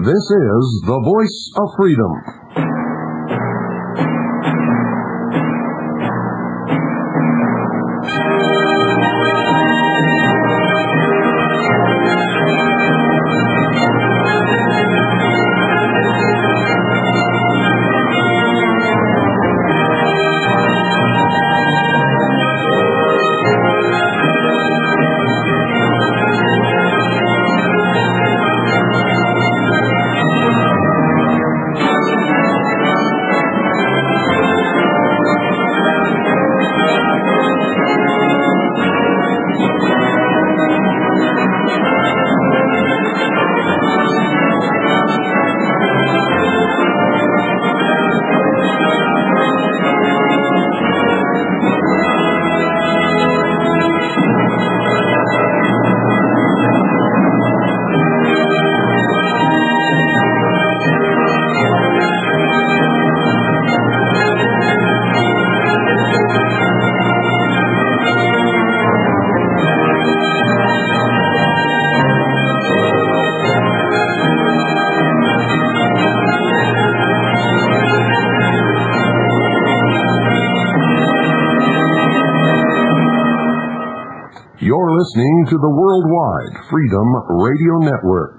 This is the Voice of Freedom. You're listening to the Worldwide Freedom Radio Network.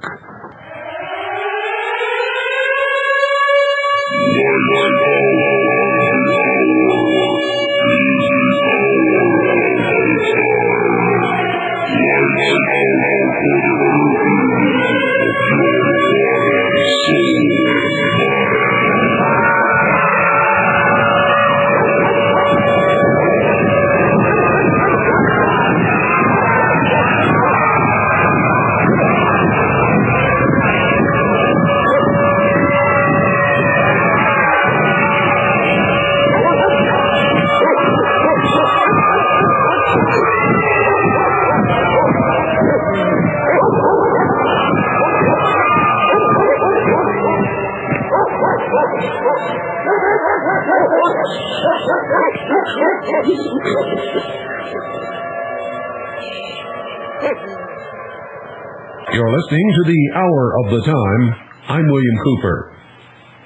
You're listening to the Hour of the Time. I'm William Cooper.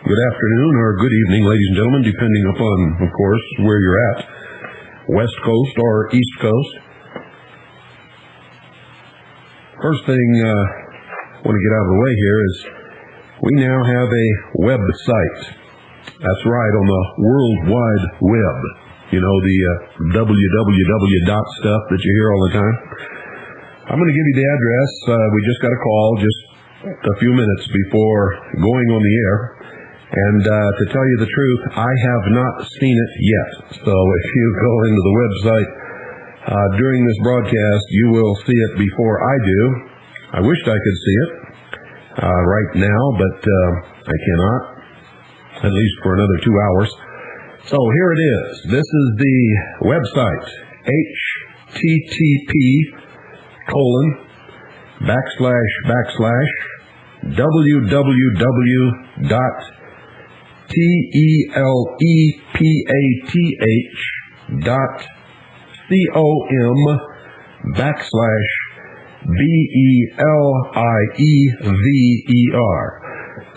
Good afternoon or good evening, ladies and gentlemen, depending upon, of course, where you're at, West Coast or East Coast. First thing I want to get out of the way here is we now have a website. That's right, on the World Wide Web. You know, the www dot stuff that you hear all the time. I'm going to give you the address. We just got a call just a few minutes before going on the air. And to tell you the truth, I have not seen it yet. So if you go into the website during this broadcast, you will see it before I do. I wished I could see it right now, but I cannot, at least for another 2 hours. So here it is. This is the website, www.telepathr.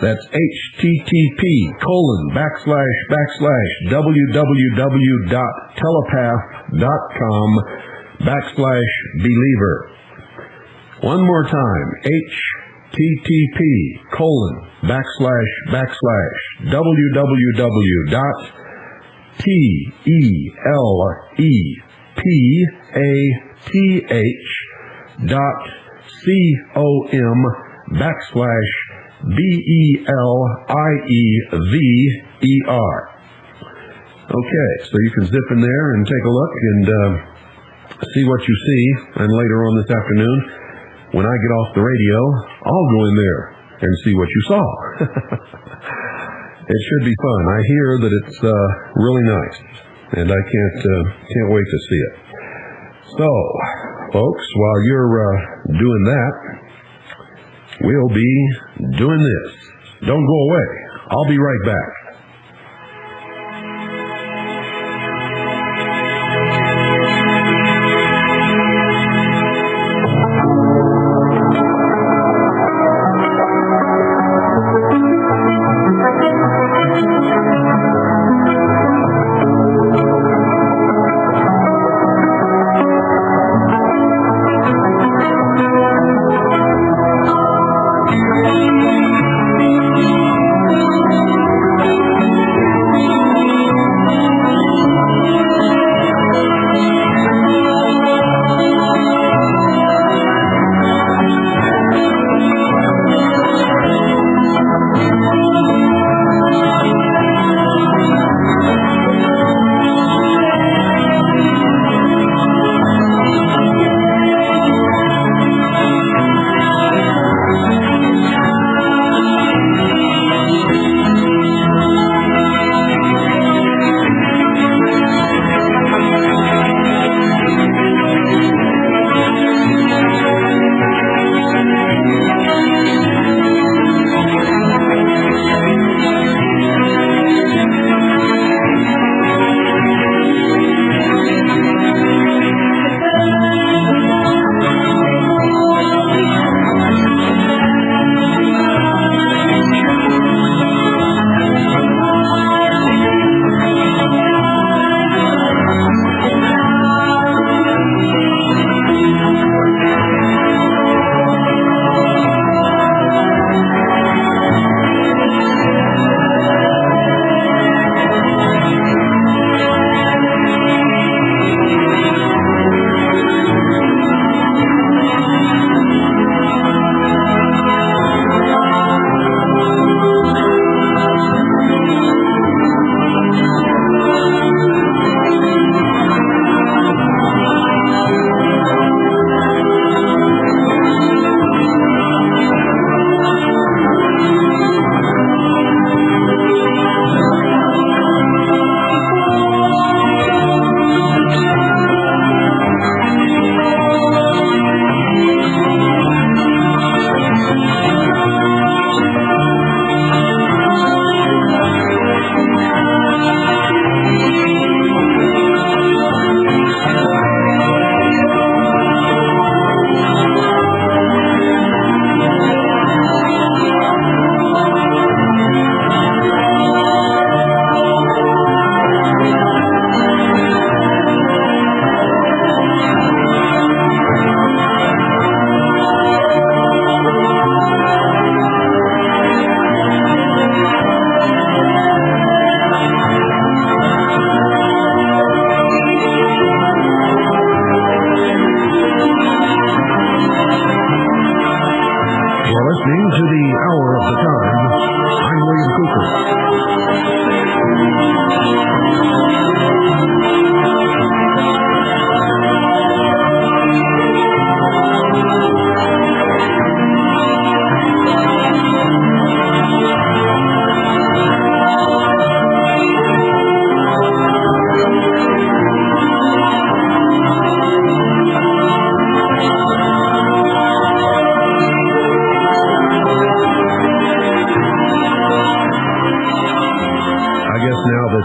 That's http://www.telepath.com/believer. One more time, http://www.telepath.com/believer. Okay, so you can zip in there and take a look and see what you see. And later on this afternoon, when I get off the radio, I'll go in there and see what you saw. It should be fun. I hear that it's really nice, and I can't wait to see it. So, folks, while you're doing that, we'll be doing this. Don't go away. I'll be right back.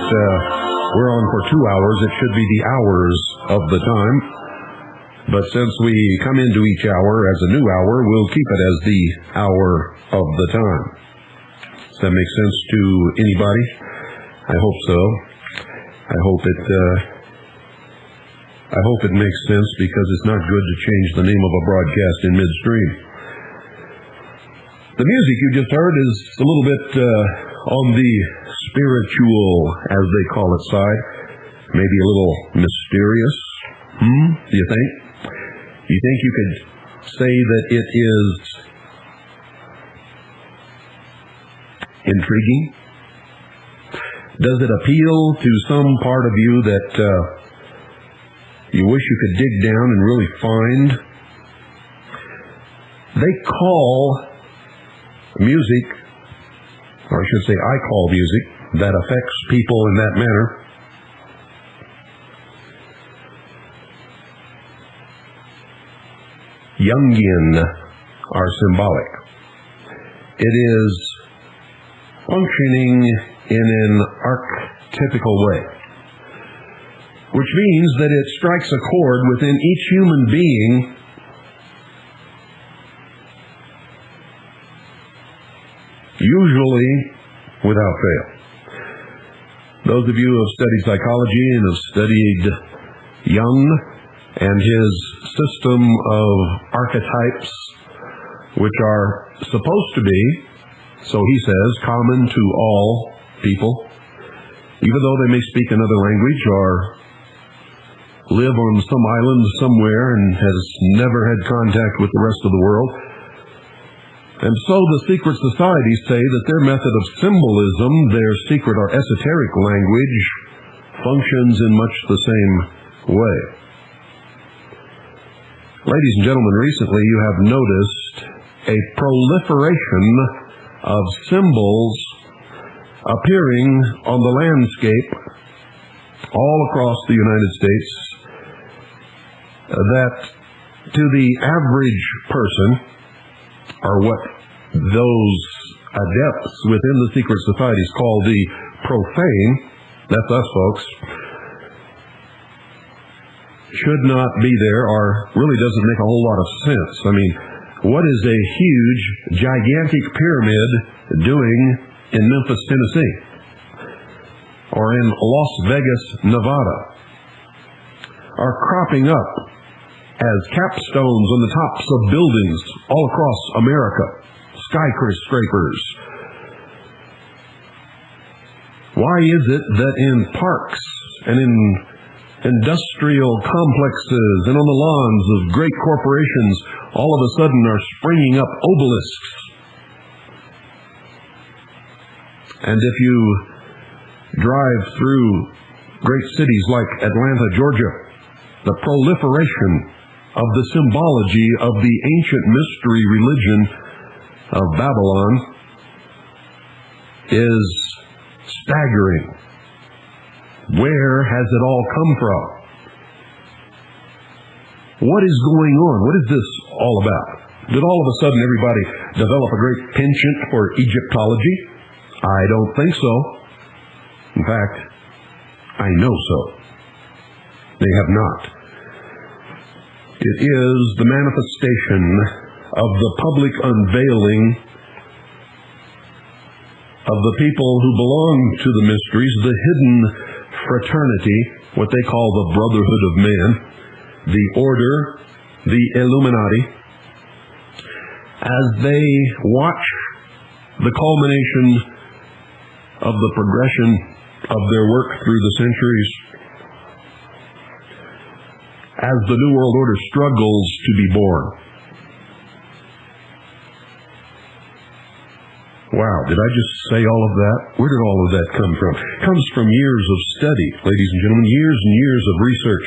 we're on for 2 hours. It should be the hours of the time. But since we come into each hour as a new hour, we'll keep it as the hour of the time. Does that make sense to anybody? I hope so. I hope it makes sense, because it's not good to change the name of a broadcast in midstream. The music you just heard is a little bit on the spiritual, as they call it, side. Maybe a little mysterious. Do you think? You think you could say that it is intriguing? Does it appeal to some part of you that you wish you could dig down and really find? They call music, or I should say I call music, that affects people in that manner, Jungian, are symbolic. It is functioning in an archetypical way, which means that it strikes a chord within each human being usually without fail. Those of you who have studied psychology and have studied Jung and his system of archetypes, which are supposed to be, so he says, common to all people, even though they may speak another language or live on some island somewhere and has never had contact with the rest of the world. And so the secret societies say that their method of symbolism, their secret or esoteric language, functions in much the same way. Ladies and gentlemen, recently you have noticed a proliferation of symbols appearing on the landscape all across the United States that to the average person, or what those adepts within the secret societies call the profane, that's us folks, should not be there, or really doesn't make a whole lot of sense. I mean, what is a huge, gigantic pyramid doing in Memphis, Tennessee, or in Las Vegas, Nevada, are cropping up as capstones on the tops of buildings all across America, skyscrapers? Why is it that in parks and in industrial complexes and on the lawns of great corporations all of a sudden are springing up obelisks? And if you drive through great cities like Atlanta, Georgia, the proliferation of the symbology of the ancient mystery religion of Babylon is staggering. Where has it all come from? What is going on? What is this all about? Did all of a sudden everybody develop a great penchant for Egyptology? I don't think so. In fact, I know so. They have not. It is the manifestation of the public unveiling of the people who belong to the mysteries, the hidden fraternity, what they call the Brotherhood of Man, the Order, the Illuminati, as they watch the culmination of the progression of their work through the centuries, as the New World Order struggles to be born. Wow, did I just say all of that? Where did all of that come from? It comes from years of study, ladies and gentlemen, years and years of research.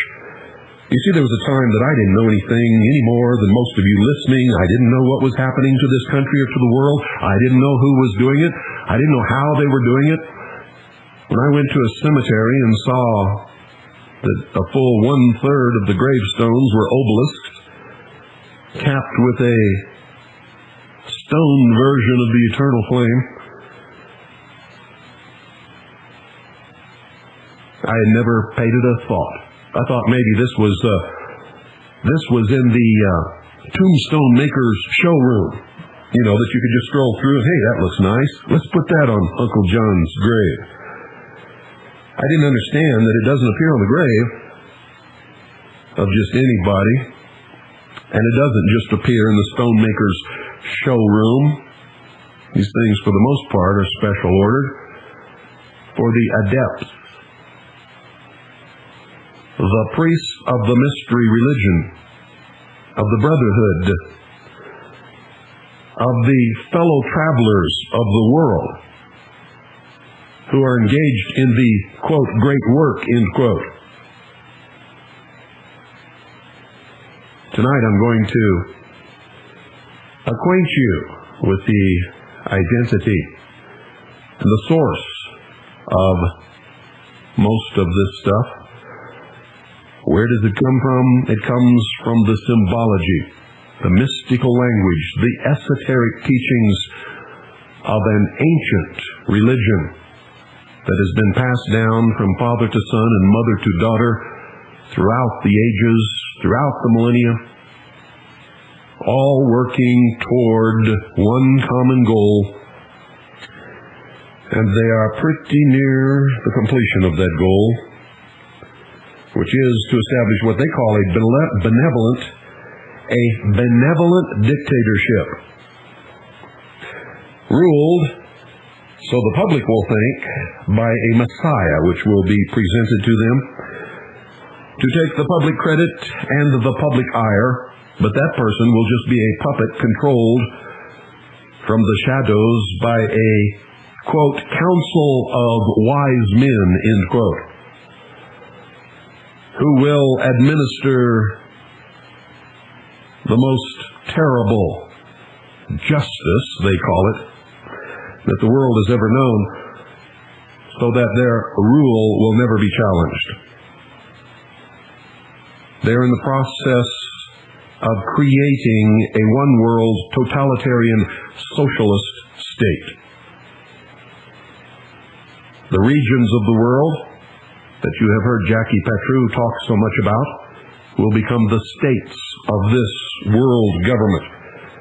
You see, there was a time that I didn't know anything any more than most of you listening. I didn't know what was happening to this country or to the world. I didn't know who was doing it. I didn't know how they were doing it. When I went to a cemetery and saw that a full 1/3 of the gravestones were obelisks, capped with a stone version of the eternal flame, I had never paid it a thought. I thought maybe this was in the tombstone maker's showroom, that you could just stroll through and, hey, that looks nice. Let's put that on Uncle John's grave. I didn't understand that it doesn't appear on the grave of just anybody, and it doesn't just appear in the stonemaker's showroom. These things, for the most part, are special ordered for the adepts, the priests of the mystery religion, of the brotherhood, of the fellow travelers of the world, who are engaged in the, quote, great work, end quote. Tonight I'm going to acquaint you with the identity and the source of most of this stuff. Where does it come from? It comes from the symbology, the mystical language, the esoteric teachings of an ancient religion that has been passed down from father to son and mother to daughter throughout the ages, throughout the millennia, all working toward one common goal, and they are pretty near the completion of that goal, which is to establish what they call a benevolent dictatorship, ruled, so the public will think, by a Messiah, which will be presented to them, to take the public credit and the public ire, but that person will just be a puppet controlled from the shadows by a, quote, council of wise men, end quote, who will administer the most terrible justice, they call it, that the world has ever known, so that their rule will never be challenged. They're in the process of creating a one-world totalitarian socialist state. The regions of the world that you have heard Jackie Petru talk so much about will become the states of this world government.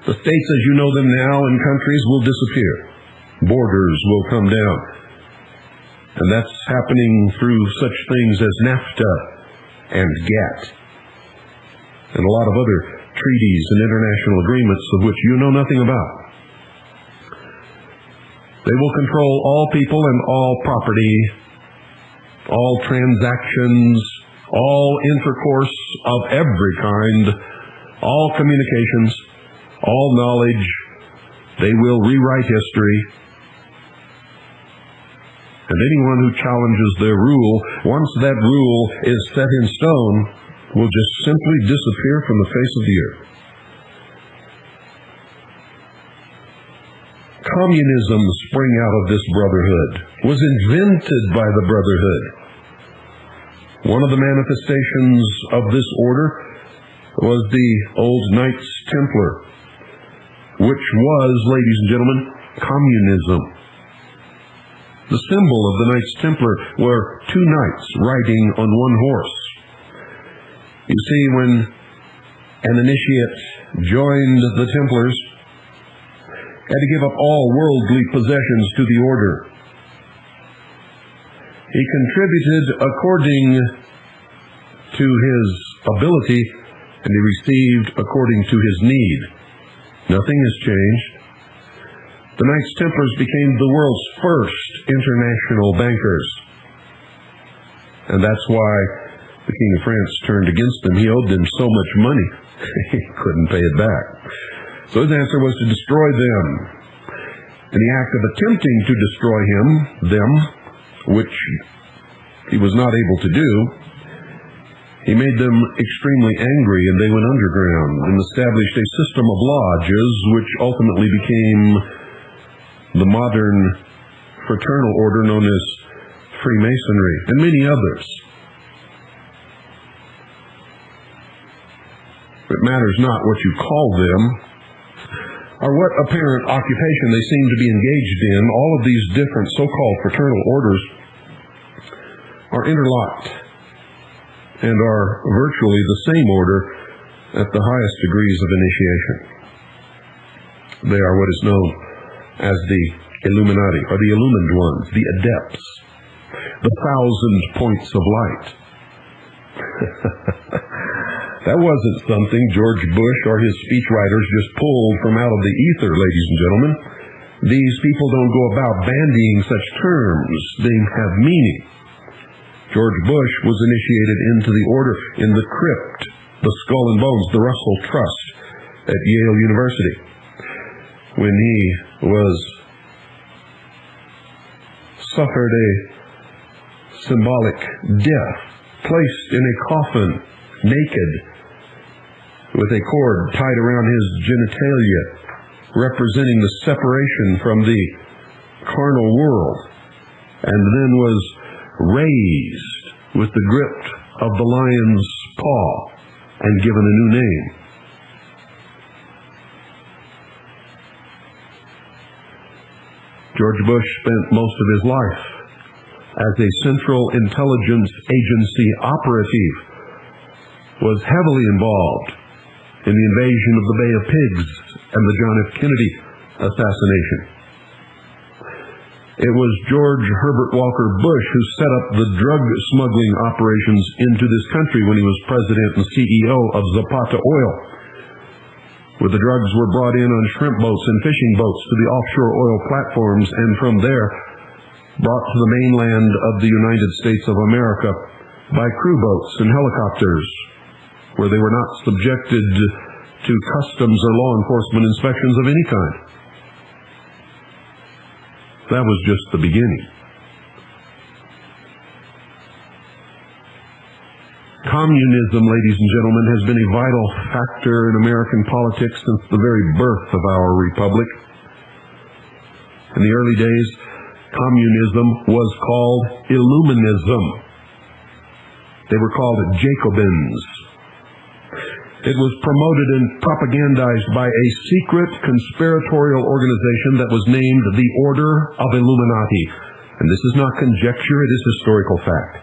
The states as you know them now in countries will disappear. Borders will come down. And that's happening through such things as NAFTA and GATT and a lot of other treaties and international agreements of which you know nothing about. They will control all people and all property, all transactions, all intercourse of every kind, all communications, all knowledge. They will rewrite history. And anyone who challenges their rule, once that rule is set in stone, will just simply disappear from the face of the earth. Communism sprang out of this brotherhood, was invented by the brotherhood. One of the manifestations of this order was the old Knights Templar, which was, ladies and gentlemen, communism. The symbol of the Knights Templar were two knights riding on one horse. You see, when an initiate joined the Templars, had to give up all worldly possessions to the order. He contributed according to his ability, and he received according to his need. Nothing has changed. The Knights Templars became the world's first international bankers. And that's why the King of France turned against them. He owed them so much money, he couldn't pay it back. So his answer was to destroy them. In the act of attempting to destroy them, which he was not able to do, he made them extremely angry, and they went underground and established a system of lodges, which ultimately became the modern fraternal order known as Freemasonry, and many others. It matters not what you call them, or what apparent occupation they seem to be engaged in. All of these different so-called fraternal orders are interlocked and are virtually the same order at the highest degrees of initiation. They are what is known as the Illuminati, or the illumined ones, the adepts, the 1,000 points of light. That wasn't something George Bush or his speechwriters just pulled from out of the ether, ladies and gentlemen. These people don't go about bandying such terms. They have meaning. George Bush was initiated into the order in the crypt, the Skull and Bones, the Russell Trust at Yale University, when he suffered a symbolic death, placed in a coffin, naked, with a cord tied around his genitalia, representing the separation from the carnal world, and then was raised with the grip of the lion's paw and given a new name. George Bush spent most of his life as a Central Intelligence Agency operative, was heavily involved in the invasion of the Bay of Pigs and the John F. Kennedy assassination. It was George Herbert Walker Bush who set up the drug smuggling operations into this country when he was president and CEO of Zapata Oil, where the drugs were brought in on shrimp boats and fishing boats to the offshore oil platforms, and from there brought to the mainland of the United States of America by crew boats and helicopters, where they were not subjected to customs or law enforcement inspections of any kind. That was just the beginning. Communism, ladies and gentlemen, has been a vital factor in American politics since the very birth of our republic. In the early days, communism was called Illuminism. They were called Jacobins. It was promoted and propagandized by a secret conspiratorial organization that was named the Order of Illuminati. And this is not conjecture, it is historical fact.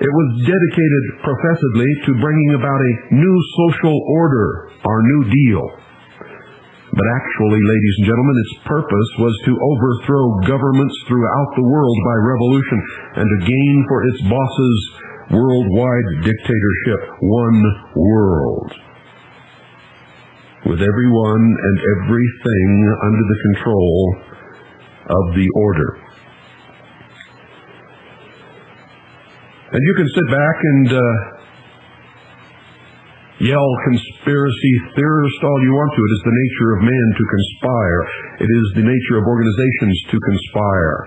It was dedicated professedly to bringing about a new social order, our New Deal. But actually, ladies and gentlemen, its purpose was to overthrow governments throughout the world by revolution and to gain for its bosses worldwide dictatorship, one world, with everyone and everything under the control of the order. And you can sit back and yell conspiracy theorist all you want to. It is the nature of man to conspire. It is the nature of organizations to conspire.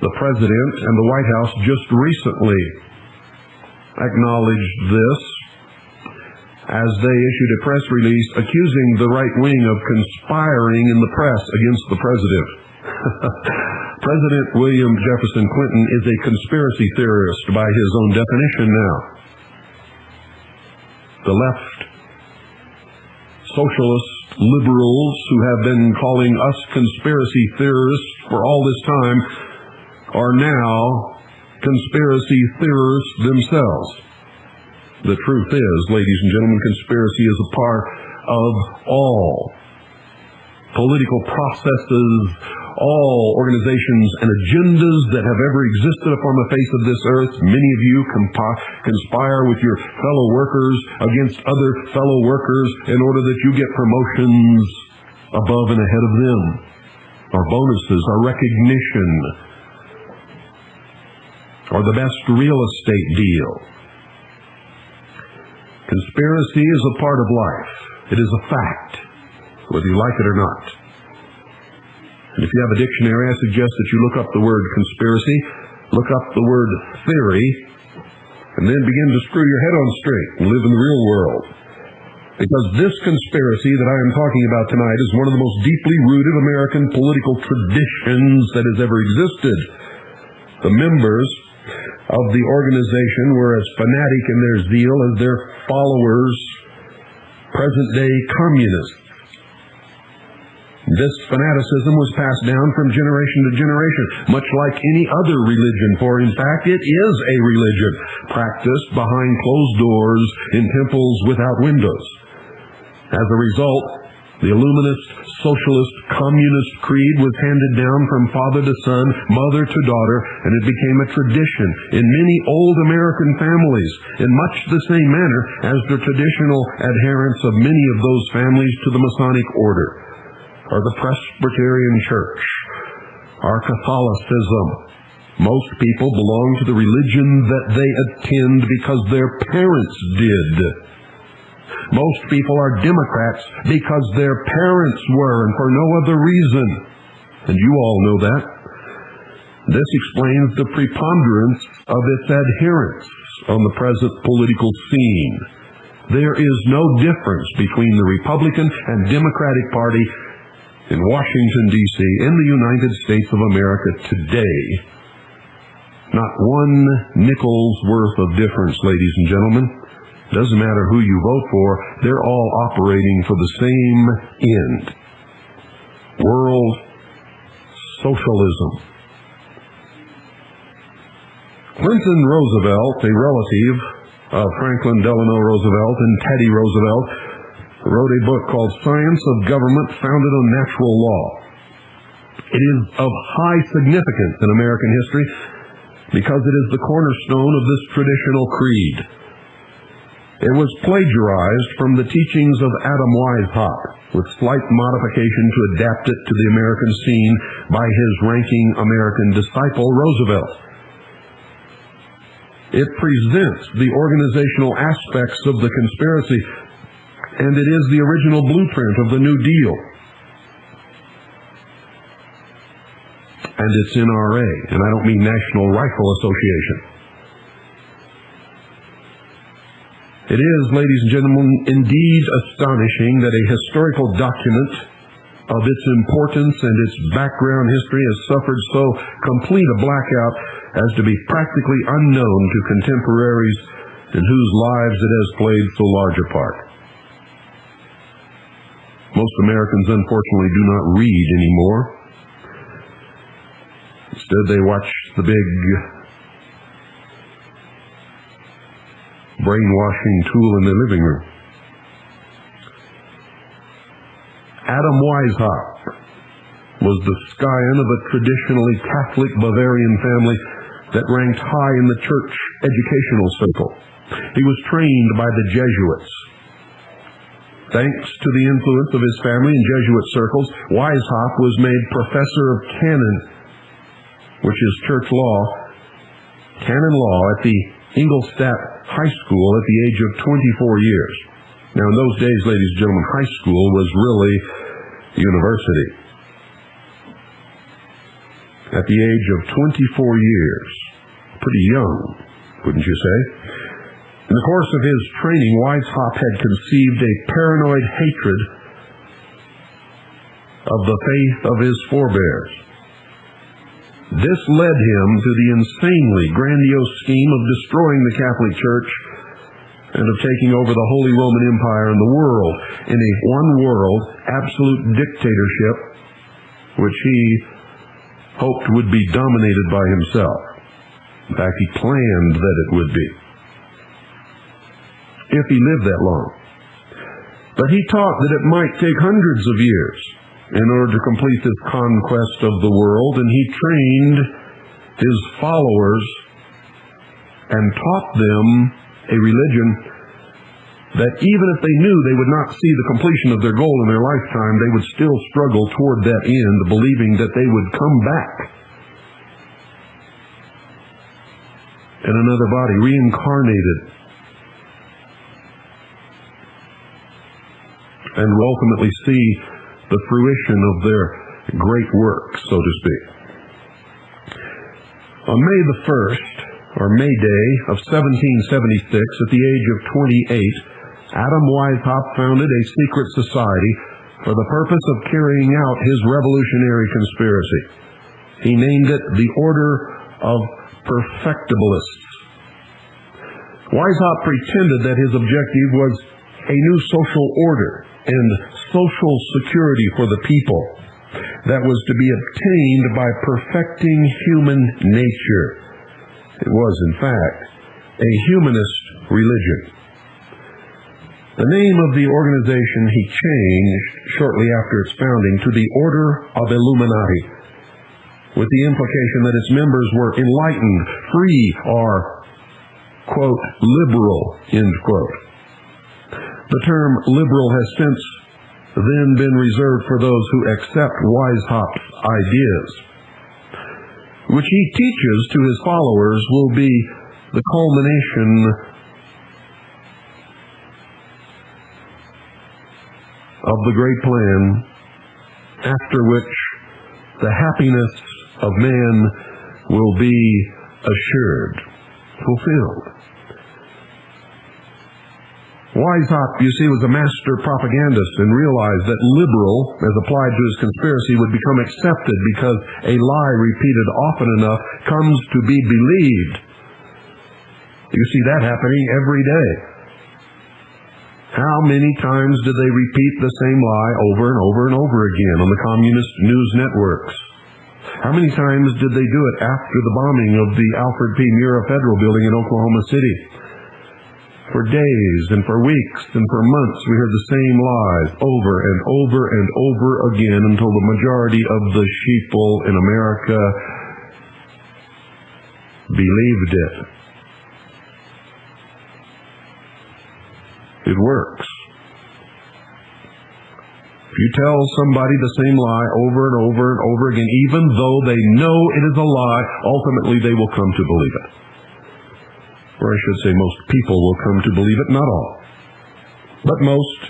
The President and the White House just recently acknowledged this as they issued a press release accusing the right wing of conspiring in the press against the President. President William Jefferson Clinton is a conspiracy theorist by his own definition now. The left, socialist liberals who have been calling us conspiracy theorists for all this time are now conspiracy theorists themselves. The truth is, ladies and gentlemen, conspiracy is a part of all political processes, all organizations and agendas that have ever existed upon the face of this earth. Many of you conspire with your fellow workers against other fellow workers in order that you get promotions above and ahead of them, or bonuses, or recognition, or the best real estate deal. Conspiracy is a part of life. It is a fact, whether you like it or not. And if you have a dictionary, I suggest that you look up the word conspiracy, look up the word theory, and then begin to screw your head on straight and live in the real world. Because this conspiracy that I am talking about tonight is one of the most deeply rooted American political traditions that has ever existed. The members of the organization were as fanatic in their zeal as their followers, present-day communists. This fanaticism was passed down from generation to generation, much like any other religion, for in fact it is a religion practiced behind closed doors in temples without windows. As a result, the Illuminist, socialist, communist creed was handed down from father to son, mother to daughter, and it became a tradition in many old American families in much the same manner as the traditional adherents of many of those families to the Masonic order, or the Presbyterian Church, or Catholicism. Most people belong to the religion that they attend because their parents did. Most people are Democrats because their parents were, and for no other reason. And you all know that. This explains the preponderance of its adherents on the present political scene. There is no difference between the Republican and Democratic Party in Washington, D.C., in the United States of America today. Not one nickel's worth of difference, ladies and gentlemen. Doesn't matter who you vote for, they're all operating for the same end. World socialism. Clinton Roosevelt, a relative of Franklin Delano Roosevelt and Teddy Roosevelt, wrote a book called Science of Government Founded on Natural Law. It is of high significance in American history because it is the cornerstone of this traditional creed. It was plagiarized from the teachings of Adam Weishaupt, with slight modification to adapt it to the American scene by his ranking American disciple, Roosevelt. It presents the organizational aspects of the conspiracy, and it is the original blueprint of the New Deal. And it's NRA, and I don't mean National Rifle Association. It is, ladies and gentlemen, indeed astonishing that a historical document of its importance and its background history has suffered so complete a blackout as to be practically unknown to contemporaries in whose lives it has played so large a part. Most Americans, unfortunately, do not read anymore. Instead, they watch the big brainwashing tool in their living room. Adam Weishaupt was the scion of a traditionally Catholic Bavarian family that ranked high in the church educational circle. He was trained by the Jesuits. Thanks to the influence of his family in Jesuit circles, Weishaupt was made professor of canon, which is church law, canon law at the Ingolstadt High School at the age of 24 years. Now, in those days, ladies and gentlemen, high school was really university. At the age of 24 years, pretty young, wouldn't you say? In the course of his training, Weishaupt had conceived a paranoid hatred of the faith of his forebears. This led him to the insanely grandiose scheme of destroying the Catholic Church and of taking over the Holy Roman Empire and the world in a one-world, absolute dictatorship, which he hoped would be dominated by himself. In fact, he planned that it would be, if he lived that long. But he taught that it might take hundreds of years in order to complete this conquest of the world, and he trained his followers and taught them a religion that even if they knew they would not see the completion of their goal in their lifetime, they would still struggle toward that end, believing that they would come back in another body, reincarnated, and will ultimately see the fruition of their great work, so to speak. On May the 1st, or May Day of 1776, at the age of 28, Adam Weishaupt founded a secret society for the purpose of carrying out his revolutionary conspiracy. He named it the Order of Perfectibilists. Weishaupt pretended that his objective was a new social order and social security for the people. that was to be obtained by perfecting human nature. It was, in fact, a humanist religion. The name of the organization he changed shortly after its founding to the Order of Illuminati, with the implication that its members were enlightened, free, or, quote, liberal, end quote. The term liberal has since then been reserved for those who accept Weishaupt's ideas, which he teaches to his followers will be the culmination of the great plan, after which the happiness of man will be assured, fulfilled. Weishaupt, you see, was a master propagandist and realized that liberal, as applied to his conspiracy, would become accepted because a lie repeated often enough comes to be believed. You see that happening every day. How many times did they repeat the same lie over and over and over again on the communist news networks? How many times did they do it after the bombing of the Alfred P. Murrah Federal Building in Oklahoma City? For days and for weeks and for months, we heard the same lies over and over and over again until the majority of the sheeple in America believed it. It works. If you tell somebody the same lie over and over and over again, even though they know it is a lie, ultimately they will come to believe it. Or I should say most people will come to believe it, not all. But most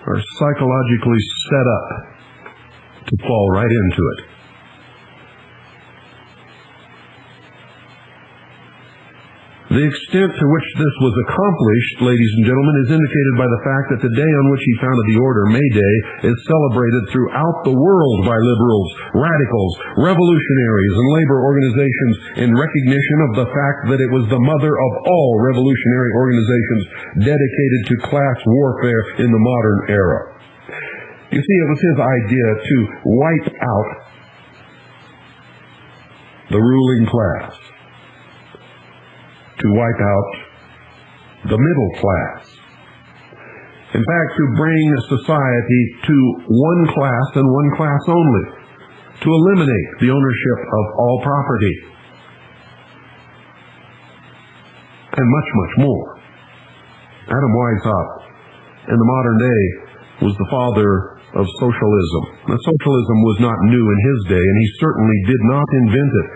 are psychologically set up to fall right into it. The extent to which this was accomplished, ladies and gentlemen, is indicated by the fact that the day on which he founded the order, May Day, is celebrated throughout the world by liberals, radicals, revolutionaries, and labor organizations in recognition of the fact that it was the mother of all revolutionary organizations dedicated to class warfare in the modern era. You see, it was his idea to wipe out the ruling class, to wipe out the middle class. In fact, to bring society to one class and one class only, to eliminate the ownership of all property, and much, much more. Adam Weishaupt, in the modern day, was the father of socialism. Now, socialism was not new in his day, and he certainly did not invent it.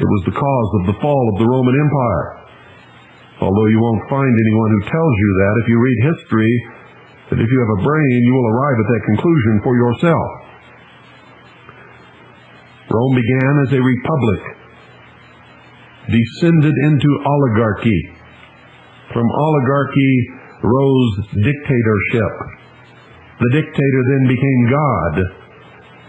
It was the cause of the fall of the Roman Empire. Although you won't find anyone who tells you that if you read history, that if you have a brain, you will arrive at that conclusion for yourself. Rome began as a republic, descended into oligarchy. From oligarchy rose dictatorship. The dictator then became God.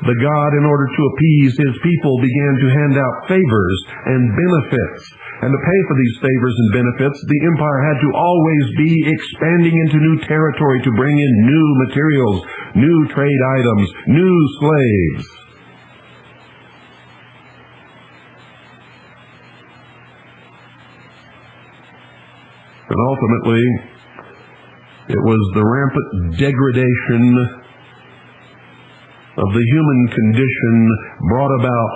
The God, in order to appease his people, began to hand out favors and benefits. And to pay for these favors and benefits, the empire had to always be expanding into new territory to bring in new materials, new trade items, new slaves. And ultimately, it was the rampant degradation of the human condition brought about,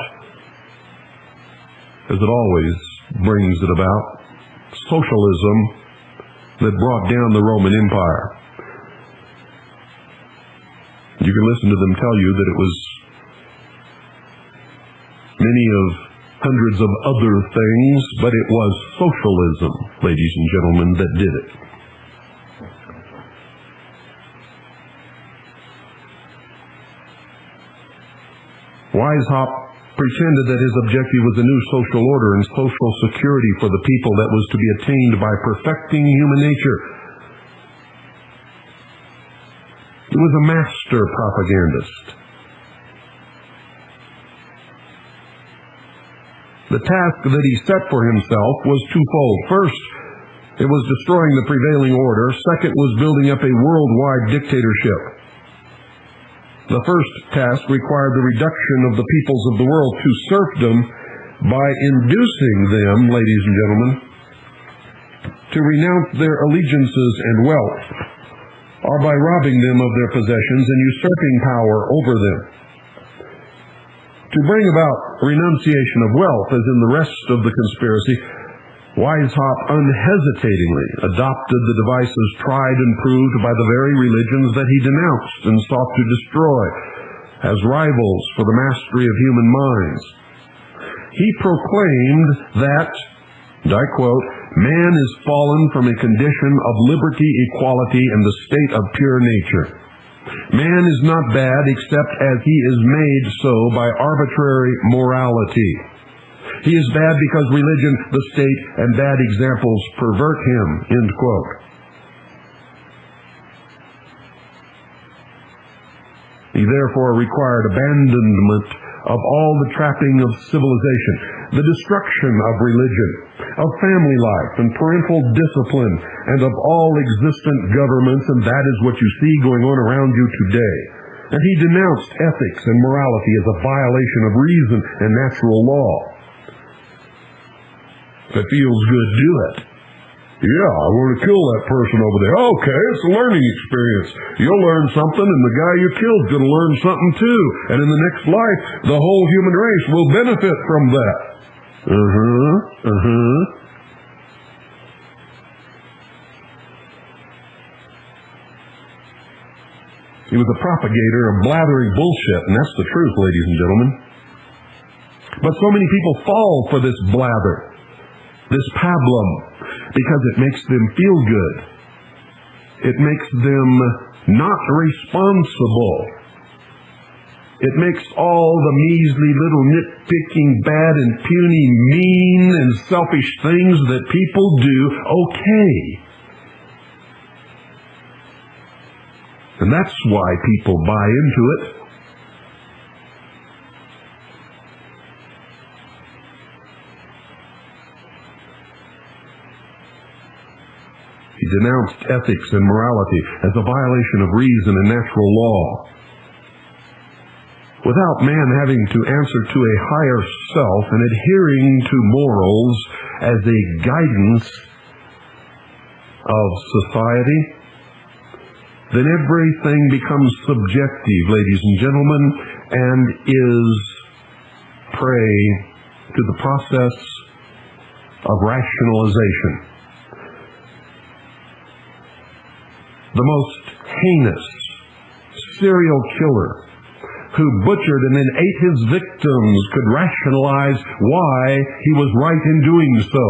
as it always brings it about, socialism, that brought down the Roman Empire. You can listen to them tell you that it was many of hundreds of other things, but it was socialism, ladies and gentlemen, that did it. Weishaupt pretended that his objective was a new social order and social security for the people that was to be attained by perfecting human nature. He was a master propagandist. The task that he set for himself was twofold. First, it was destroying the prevailing order. Second was building up a worldwide dictatorship. The first task required the reduction of the peoples of the world to serfdom by inducing them, ladies and gentlemen, to renounce their allegiances and wealth, or by robbing them of their possessions and usurping power over them. To bring about renunciation of wealth, as in the rest of the conspiracy, Weishaupt unhesitatingly adopted the devices tried and proved by the very religions that he denounced and sought to destroy as rivals for the mastery of human minds. He proclaimed that, and I quote, "Man is fallen from a condition of liberty, equality, and the state of pure nature. Man is not bad except as he is made so by arbitrary morality. He is bad because religion, the state, and bad examples pervert him," end quote. He therefore required abandonment of all the trapping of civilization, the destruction of religion, of family life and parental discipline, and of all existent governments, and that is what you see going on around you today. And he denounced ethics and morality as a violation of reason and natural law. If it feels good, do it. Yeah, I want to kill that person over there. Okay, it's a learning experience. You'll learn something, and the guy you killed's going to learn something too. And in the next life, the whole human race will benefit from that. He was a propagator of blathering bullshit, and that's the truth, ladies and gentlemen. But so many people fall for this blather, this pablum, because it makes them feel good. It makes them not responsible. It makes all the measly little nitpicking, bad and puny, mean and selfish things that people do okay. And that's why people buy into it. He denounced ethics and morality as a violation of reason and natural law. Without man having to answer to a higher self and adhering to morals as a guidance of society, then everything becomes subjective, ladies and gentlemen, and is prey to the process of rationalization. The most heinous serial killer who butchered and then ate his victims could rationalize why he was right in doing so.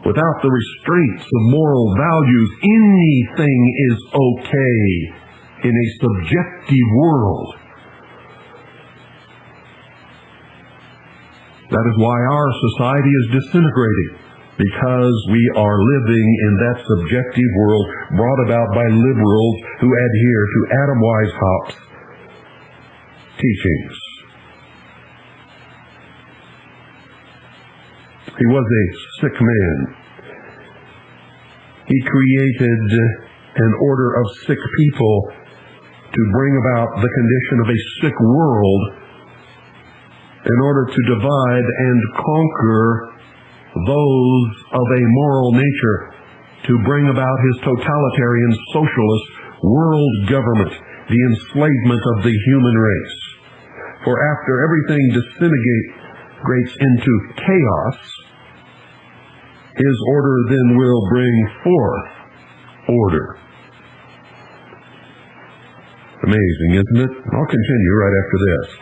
Without the restraints of moral values, anything is okay in a subjective world. That is why our society is disintegrating, because we are living in that subjective world brought about by liberals who adhere to Adam Weishaupt's teachings. He was a sick man. He created an order of sick people to bring about the condition of a sick world in order to divide and conquer those of a moral nature, to bring about his totalitarian socialist world government, the enslavement of the human race. For after everything disintegrates into chaos, his order then will bring forth order. Amazing, isn't it? I'll continue right after this.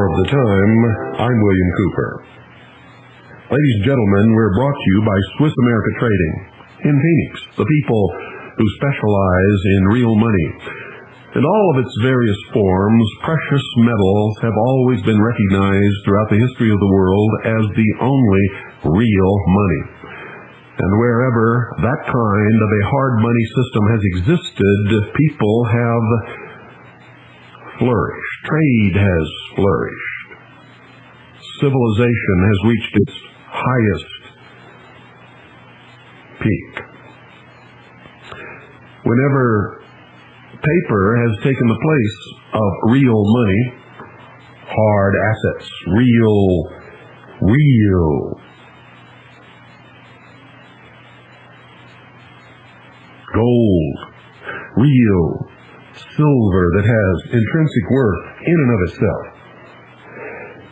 of the time, I'm William Cooper. Ladies and gentlemen, we're brought to you by Swiss America Trading in Phoenix, the people who specialize in real money. In all of its various forms, precious metals have always been recognized throughout the history of the world as the only real money. And wherever that kind of a hard money system has existed, people have flourished. Trade has flourished. Civilization has reached its highest peak. Whenever paper has taken the place of real money, hard assets, real gold, real silver that has intrinsic worth in and of itself.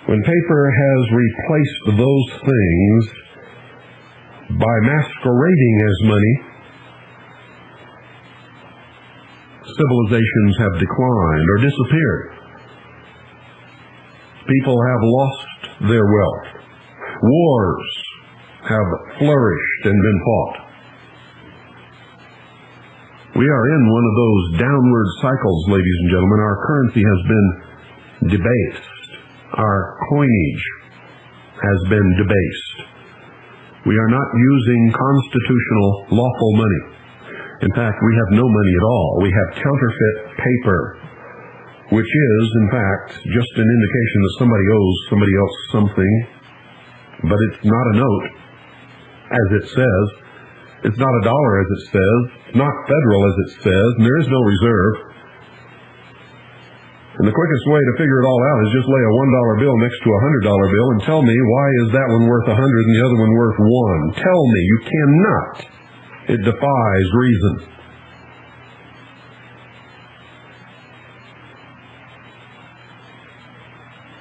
When paper has replaced those things by masquerading as money, civilizations have declined or disappeared. People have lost their wealth. Wars have flourished and been fought. We are in one of those downward cycles, ladies and gentlemen. Our currency has been debased. Our coinage has been debased. We are not using constitutional, lawful money. In fact, we have no money at all. We have counterfeit paper, which is, in fact, just an indication that somebody owes somebody else something, but it's not a note, as it says. It's not a dollar, as it says. It's not federal, as it says, and there is no reserve. And the quickest way to figure it all out is just lay a $1 bill next to a $100 bill and tell me, why is that one worth 100 and the other one worth 1? Tell me. You cannot. It defies reason.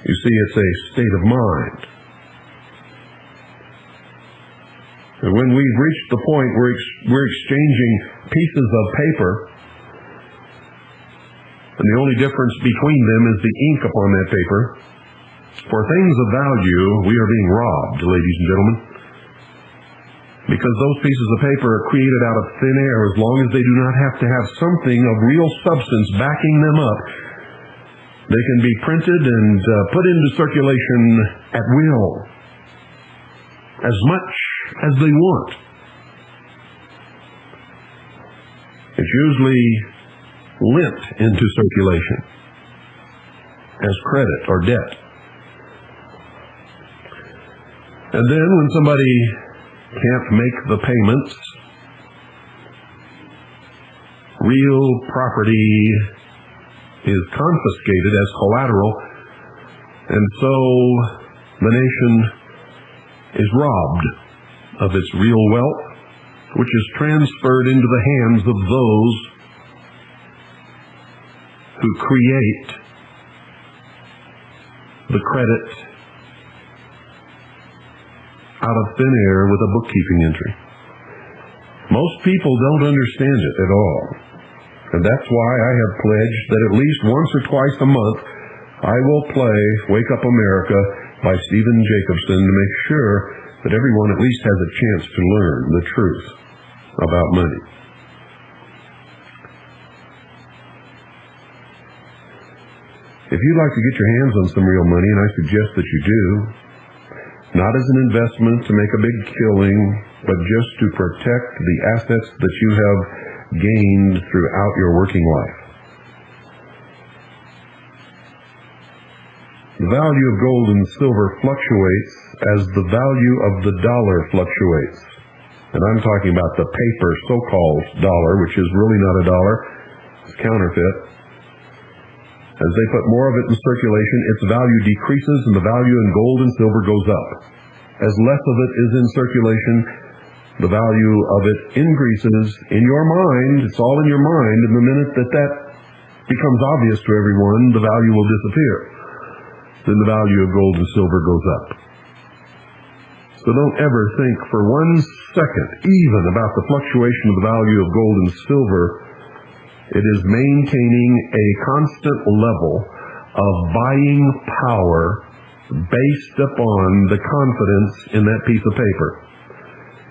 You see, it's a state of mind. And when we've reached the point where we're exchanging pieces of paper, and the only difference between them is the ink upon that paper, for things of value, we are being robbed, ladies and gentlemen. Because those pieces of paper are created out of thin air. As long as they do not have to have something of real substance backing them up, they can be printed and put into circulation at will, as much as they want. It's usually lent into circulation as credit or debt. And then when somebody can't make the payments, real property is confiscated as collateral, and so the nation is robbed of its real wealth, which is transferred into the hands of those who create the credit out of thin air with a bookkeeping entry. Most people don't understand it at all. And that's why I have pledged that at least once or twice a month I will play Wake Up America by Stephen Jacobson to make sure that everyone at least has a chance to learn the truth about money. If you'd like to get your hands on some real money, and I suggest that you do, not as an investment to make a big killing, but just to protect the assets that you have gained throughout your working life. The value of gold and silver fluctuates as the value of the dollar fluctuates. And I'm talking about the paper so-called dollar, which is really not a dollar. It's counterfeit. As they put more of it in circulation, its value decreases and the value in gold and silver goes up. As less of it is in circulation, the value of it increases in your mind. It's all in your mind, and the minute that becomes obvious to everyone, the value will disappear. Then the value of gold and silver goes up. So don't ever think for 1 second even about the fluctuation of the value of gold and silver. It is maintaining a constant level of buying power based upon the confidence in that piece of paper.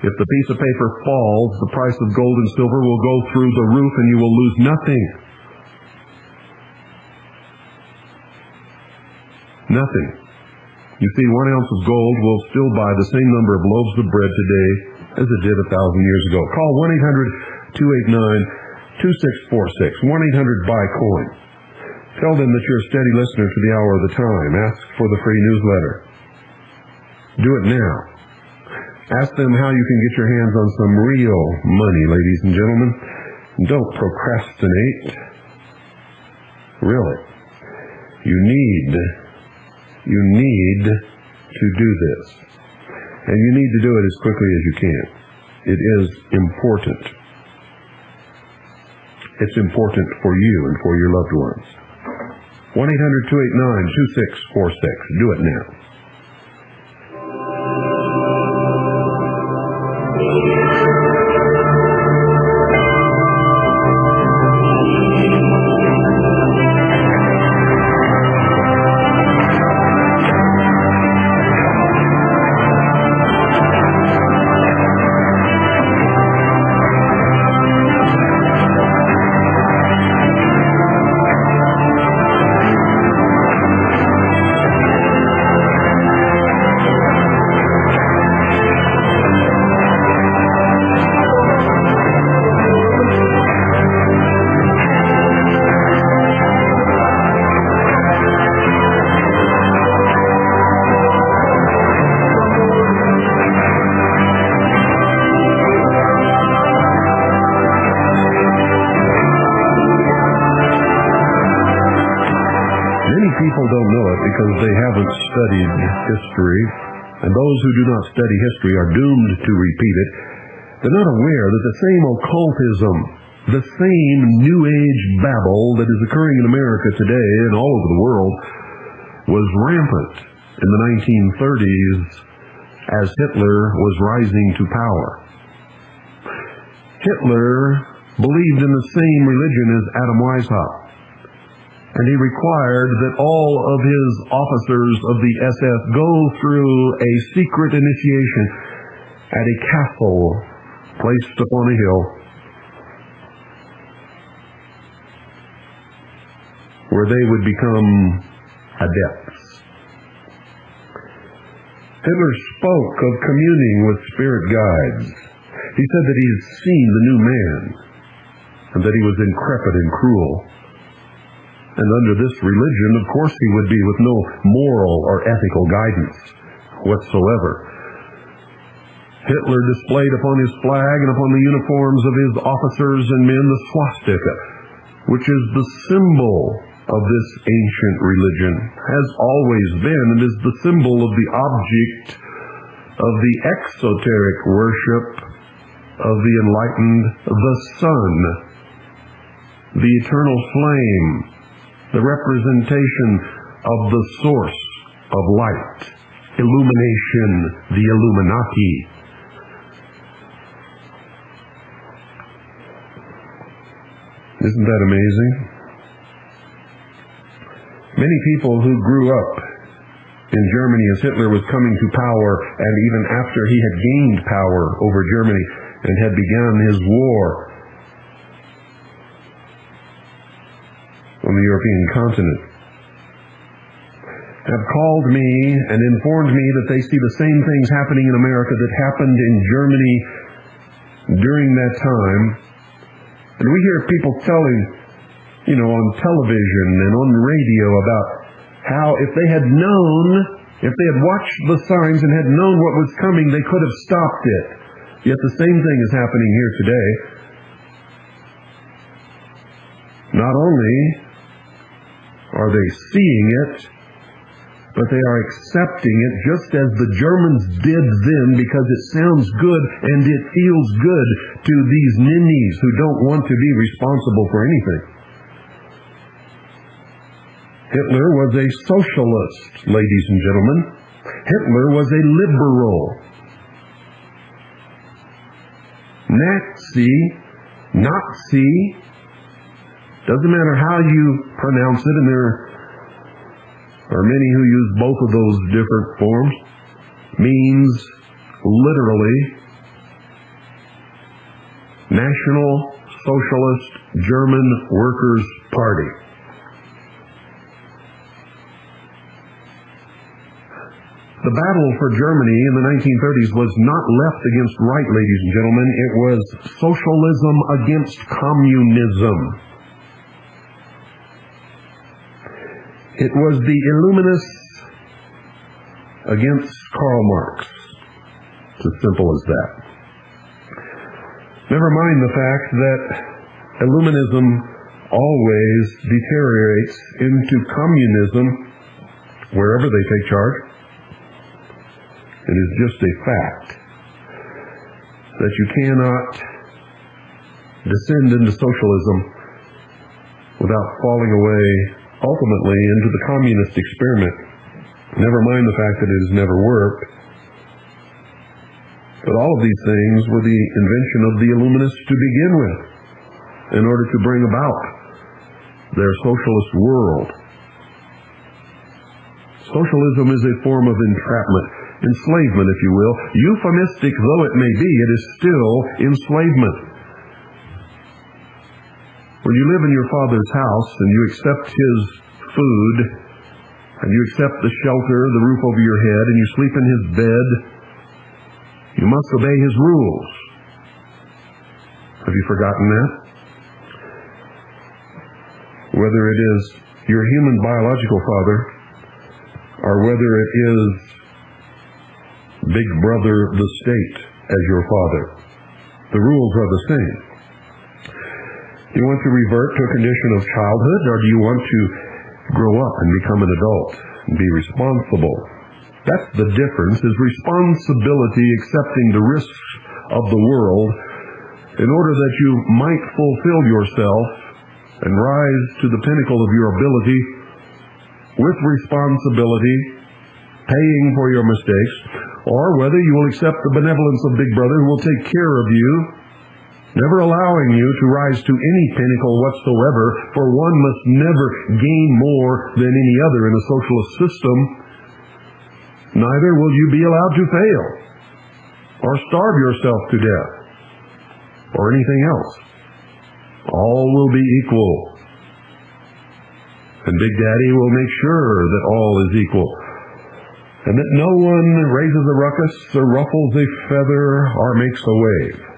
If the piece of paper falls, the price of gold and silver will go through the roof and you will lose nothing. Nothing. You see, 1 ounce of gold will still buy the same number of loaves of bread today as it did 1,000 years ago. Call 1-800-289-2646, 1-800-BUY-COIN. Tell them that you're a steady listener to the hour of the time. Ask for the free newsletter. Do it now. Ask them how you can get your hands on some real money, ladies and gentlemen. Don't procrastinate. Really. You need to do this. And you need to do it as quickly as you can. It is important. It's important for you and for your loved ones. 1-800-289-2646. Do it now. People don't know it because they haven't studied history, and those who do not study history are doomed to repeat it. They're not aware that the same occultism, the same New Age babble that is occurring in America today and all over the world was rampant in the 1930s as Hitler was rising to power. Hitler believed in the same religion as Adam Weishaupt. And he required that all of his officers of the SS go through a secret initiation at a castle placed upon a hill where they would become adepts. Hitler spoke of communing with spirit guides. He said that he had seen the new man and that he was increpid and cruel. And under this religion, of course, he would be with no moral or ethical guidance whatsoever. Hitler displayed upon his flag and upon the uniforms of his officers and men the swastika, which is the symbol of this ancient religion, has always been, and is the symbol of the object of the exoteric worship of the enlightened, the sun, the eternal flame, the representation of the source of light, illumination, the Illuminati. Isn't that amazing? Many people who grew up in Germany as Hitler was coming to power, and even after he had gained power over Germany and had begun his war on the European continent, have called me and informed me that they see the same things happening in America that happened in Germany during that time. And we hear people telling, on television and on radio about how if they had known, if they had watched the signs and had known what was coming, they could have stopped it. Yet the same thing is happening here today. Not only are they seeing it, but they are accepting it just as the Germans did then, because it sounds good and it feels good to these ninnies who don't want to be responsible for anything. Hitler was a socialist, ladies and gentlemen. Hitler was a liberal. Nazi, doesn't matter how you pronounce it, and there are or many who use both of those different forms, means literally National Socialist German Workers' Party. The battle for Germany in the 1930s was not left against right, ladies and gentlemen. It was socialism against communism. It was the Illuminists against Karl Marx. It's as simple as that. Never mind the fact that Illuminism always deteriorates into communism wherever they take charge. It is just a fact that you cannot descend into socialism without falling away ultimately into the communist experiment. Never mind the fact that it has never worked. But all of these things were the invention of the Illuminists to begin with, in order to bring about their socialist world. Socialism is a form of entrapment, enslavement, if you will. Euphemistic though it may be, it is still enslavement. When you live in your Father's house and you accept His food, and you accept the shelter, the roof over your head, and you sleep in His bed, you must obey His rules. Have you forgotten that? Whether it is your human biological father, or whether it is Big Brother the state as your father, the rules are the same. Do you want to revert to a condition of childhood, or do you want to grow up and become an adult and be responsible? That's the difference, is responsibility, accepting the risks of the world in order that you might fulfill yourself and rise to the pinnacle of your ability with responsibility, paying for your mistakes, or whether you will accept the benevolence of Big Brother who will take care of you, never allowing you to rise to any pinnacle whatsoever, for one must never gain more than any other in a socialist system. Neither will you be allowed to fail, or starve yourself to death, or anything else. All will be equal. And Big Daddy will make sure that all is equal, and that no one raises a ruckus or ruffles a feather or makes a wave.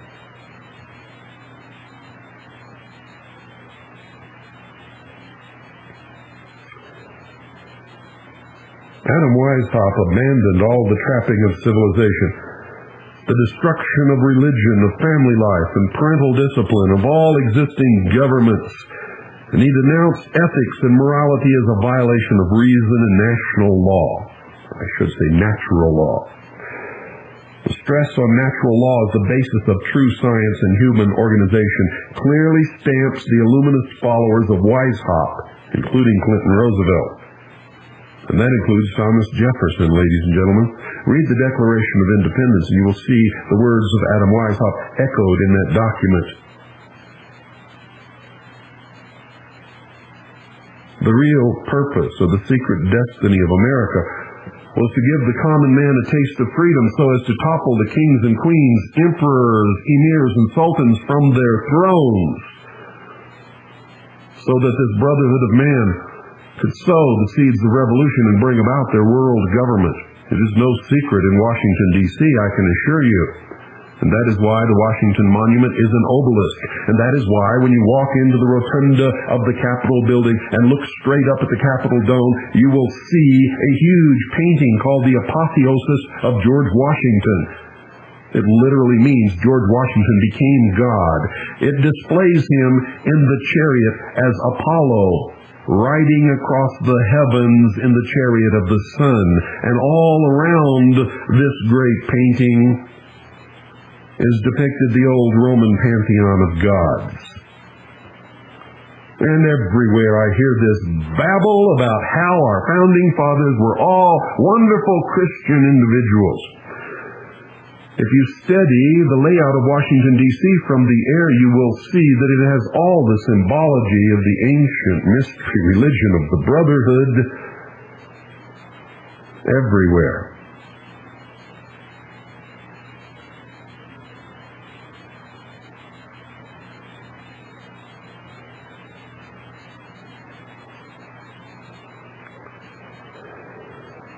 Adam Weishaupt abandoned all the trapping of civilization, the destruction of religion, of family life, and parental discipline, of all existing governments, and he denounced ethics and morality as a violation of reason and national law. I should say natural law. The stress on natural law as the basis of true science and human organization clearly stamps the Illuminist followers of Weishaupt, including Clinton Roosevelt. And that includes Thomas Jefferson, ladies and gentlemen. Read the Declaration of Independence and you will see the words of Adam Weishaupt echoed in that document. The real purpose or the secret destiny of America was to give the common man a taste of freedom so as to topple the kings and queens, emperors, emirs, and sultans from their thrones, so that this brotherhood of man could sow the seeds of revolution and bring about their world government. It is no secret in Washington, D.C., I can assure you. And that is why the Washington Monument is an obelisk. And that is why when you walk into the rotunda of the Capitol building and look straight up at the Capitol dome, you will see a huge painting called the Apotheosis of George Washington. It literally means George Washington became God. It displays him in the chariot as Apollo, riding across the heavens in the chariot of the sun. And all around this great painting is depicted the old Roman pantheon of gods. And everywhere I hear this babble about how our founding fathers were all wonderful Christian individuals. If you study the layout of Washington, D.C. from the air, you will see that it has all the symbology of the ancient mystery religion of the Brotherhood, everywhere.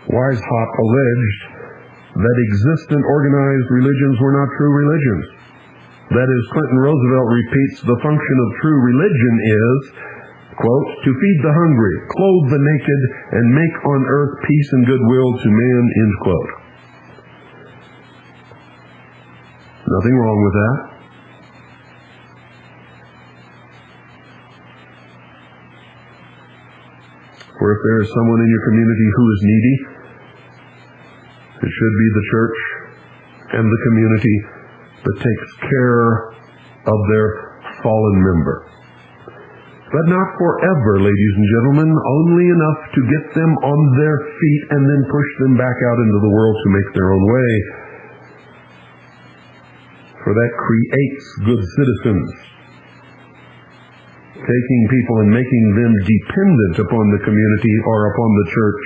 Weishaupt alleged that existent organized religions were not true religions. That is, Clinton Roosevelt repeats the function of true religion is, quote, to feed the hungry, clothe the naked, and make on earth peace and goodwill to man, end quote. Nothing wrong with that. Or if there is someone in your community who is needy, it should be the church and the community that takes care of their fallen member. But not forever, ladies and gentlemen, only enough to get them on their feet and then push them back out into the world to make their own way. For that creates good citizens. Taking people and making them dependent upon the community or upon the church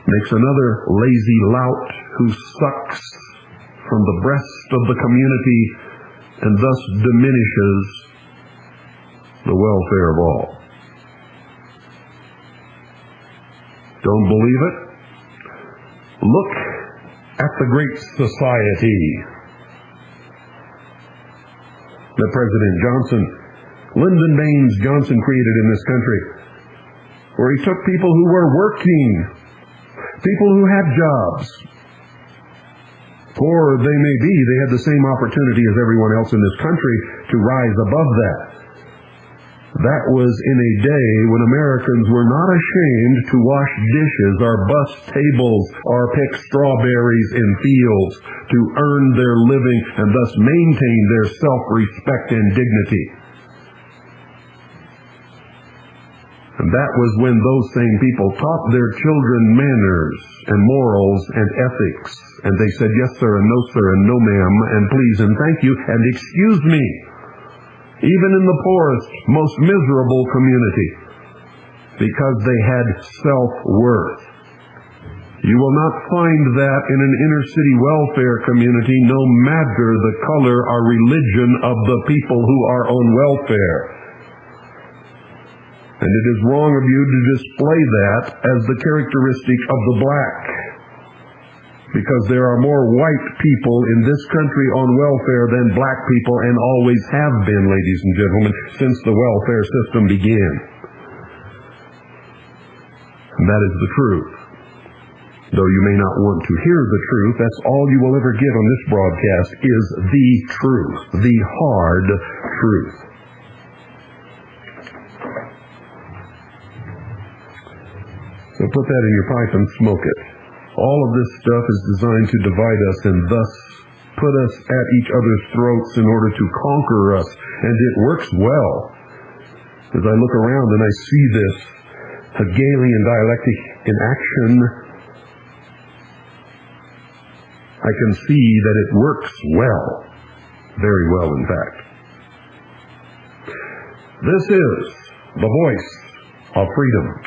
makes another lazy lout who sucks from the breast of the community and thus diminishes the welfare of all. Don't believe it? Look at the Great Society that President Lyndon Baines Johnson created in this country, where he took people who were working, people who had jobs. Poor they may be, they had the same opportunity as everyone else in this country to rise above that. That was in a day when Americans were not ashamed to wash dishes or bus tables or pick strawberries in fields to earn their living and thus maintain their self-respect and dignity. And that was when those same people taught their children manners and morals and ethics. And they said, yes, sir, and no, sir, and no, ma'am, and please, and thank you, and excuse me. Even in the poorest, most miserable community, because they had self-worth. You will not find that in an inner-city welfare community, no matter the color or religion of the people who are on welfare. And it is wrong of you to display that as the characteristic of the black. Because there are more white people in this country on welfare than black people, and always have been, ladies and gentlemen, since the welfare system began. And that is the truth. Though you may not want to hear the truth, that's all you will ever get on this broadcast is the truth, the hard truth. So put that in your pipe and smoke it. All of this stuff is designed to divide us and thus put us at each other's throats in order to conquer us. And it works well. As I look around and I see this Hegelian dialectic in action, I can see that it works well. Very well, in fact. This is the voice of freedom.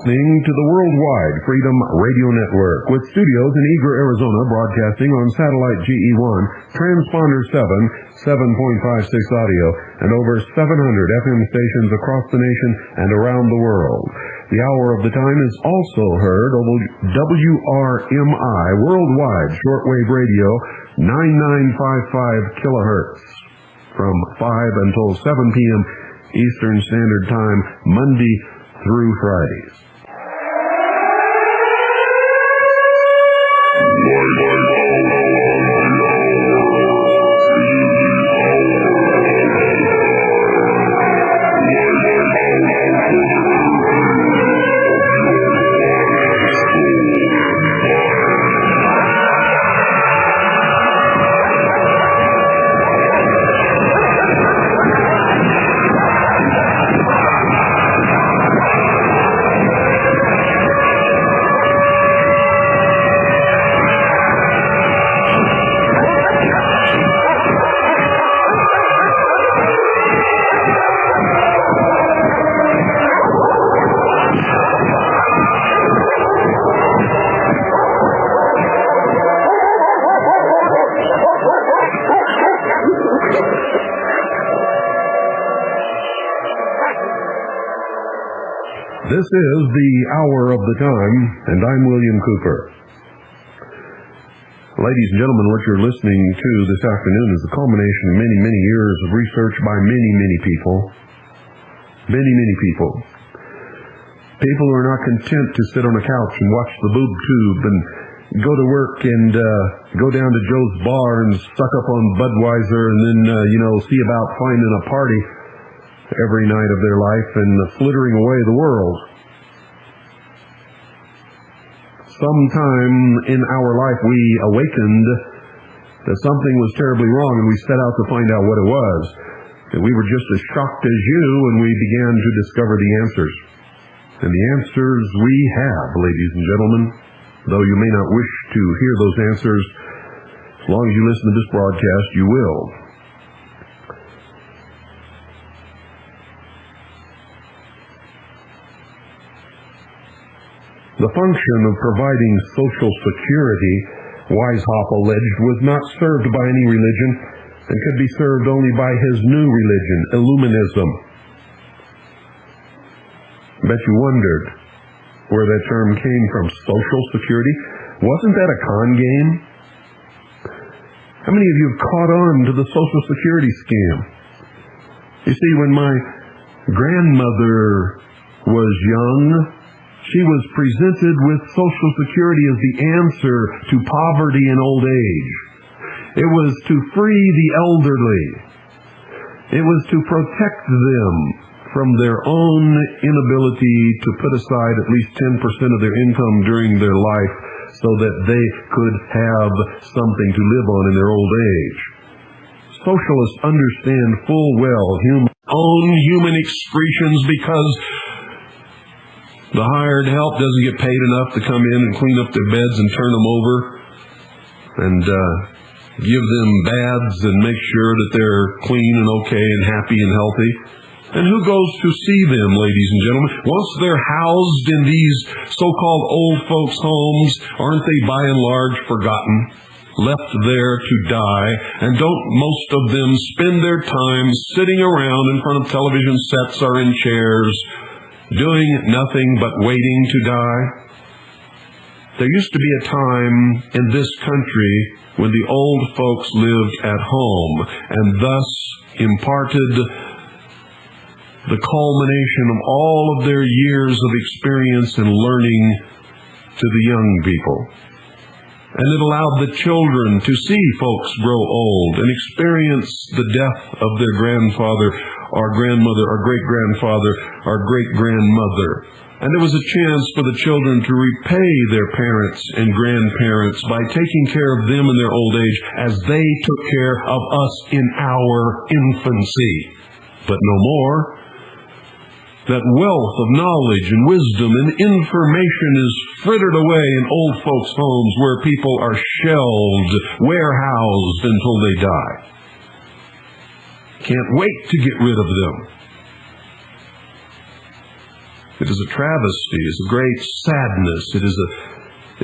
listening to the Worldwide Freedom Radio Network, with studios in Eager, Arizona, broadcasting on satellite GE1, transponder 7, 7.56 audio, and over 700 FM stations across the nation and around the world. The Hour of the Time is also heard over WRMI, Worldwide Shortwave Radio, 9955 kilohertz, from 5 until 7 p.m. Eastern Standard Time, Monday through Fridays. This is the Hour of the Time, and I'm William Cooper. Ladies and gentlemen, what you're listening to this afternoon is the culmination of many, many years of research by many, many people. Many, many people. People who are not content to sit on a couch and watch the boob tube and go to work and go down to Joe's bar and suck up on Budweiser and then, see about finding a party every night of their life and flittering away the world. Sometime in our life we awakened that something was terribly wrong, and we set out to find out what it was. And we were just as shocked as you when we began to discover the answers. And the answers we have, ladies and gentlemen, though you may not wish to hear those answers, as long as you listen to this broadcast, you will. The function of providing Social Security, Weishaupt alleged, was not served by any religion and could be served only by his new religion, Illuminism. Bet you wondered where that term came from, Social Security. Wasn't that a con game? How many of you have caught on to the Social Security scam? You see, when my grandmother was young, she was presented with Social Security as the answer to poverty and old age. It was to free the elderly. It was to protect them from their own inability to put aside at least 10% of their income during their life so that they could have something to live on in their old age. Socialists understand full well human excretions, because the hired help doesn't get paid enough to come in and clean up their beds and turn them over and give them baths and make sure that they're clean and okay and happy and healthy. And who goes to see them, ladies and gentlemen? Once they're housed in these so-called old folks' homes, aren't they by and large forgotten, left there to die? And don't most of them spend their time sitting around in front of television sets or in chairs, doing nothing but waiting to die? There used to be a time in this country when the old folks lived at home and thus imparted the culmination of all of their years of experience and learning to the young people. And it allowed the children to see folks grow old and experience the death of their grandfather or grandmother or great-grandfather or great-grandmother. And there was a chance for the children to repay their parents and grandparents by taking care of them in their old age as they took care of us in our infancy. But no more. That wealth of knowledge and wisdom and information is frittered away in old folks' homes where people are shelved, warehoused until they die. Can't wait to get rid of them. It is a travesty. It is a great sadness. It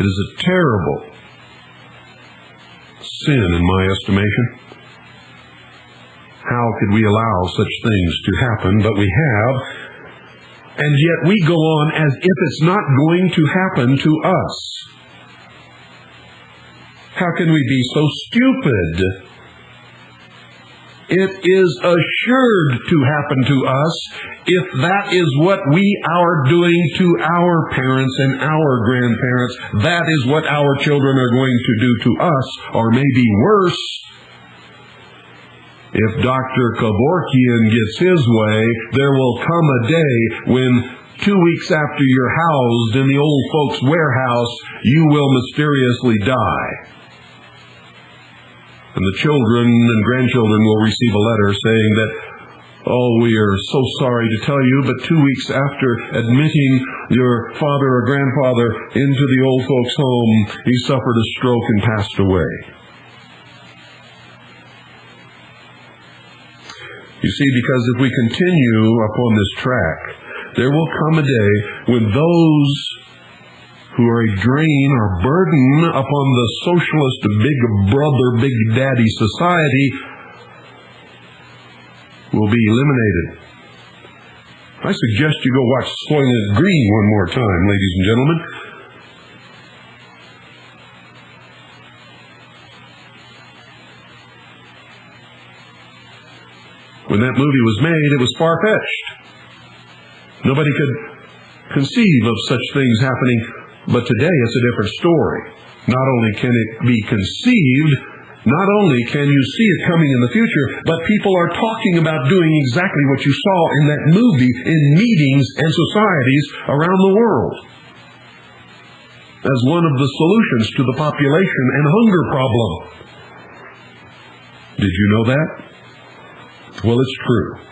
is a terrible sin in my estimation. How could we allow such things to happen? But we have, and yet we go on as if it's not going to happen to us. How can we be so stupid? It is assured to happen to us if that is what we are doing to our parents and our grandparents. That is what our children are going to do to us, or maybe worse. If Dr. Kevorkian gets his way, there will come a day when 2 weeks after you're housed in the old folks' warehouse, you will mysteriously die. And the children and grandchildren will receive a letter saying that, oh, we are so sorry to tell you, but 2 weeks after admitting your father or grandfather into the old folks' home, he suffered a stroke and passed away. You see, because if we continue upon this track, there will come a day when those who are a drain or burden upon the socialist big brother, big daddy society will be eliminated. I suggest you go watch Soylent Green one more time, ladies and gentlemen. When that movie was made, it was far-fetched. Nobody could conceive of such things happening. But today it's a different story. Not only can it be conceived, not only can you see it coming in the future, but people are talking about doing exactly what you saw in that movie in meetings and societies around the world as one of the solutions to the population and hunger problem. Did you know that? Well, it's true.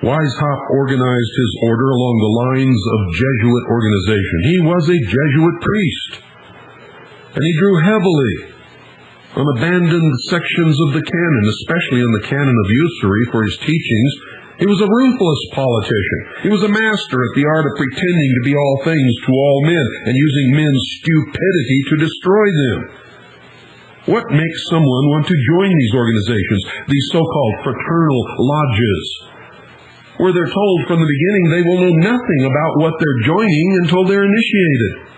Weishaupt organized his order along the lines of Jesuit organization. He was a Jesuit priest, and he drew heavily on abandoned sections of the canon, especially on the canon of usury for his teachings. He was a ruthless politician. He was a master at the art of pretending to be all things to all men and using men's stupidity to destroy them. What makes someone want to join these organizations, these so-called fraternal lodges, where they're told from the beginning they will know nothing about what they're joining until they're initiated?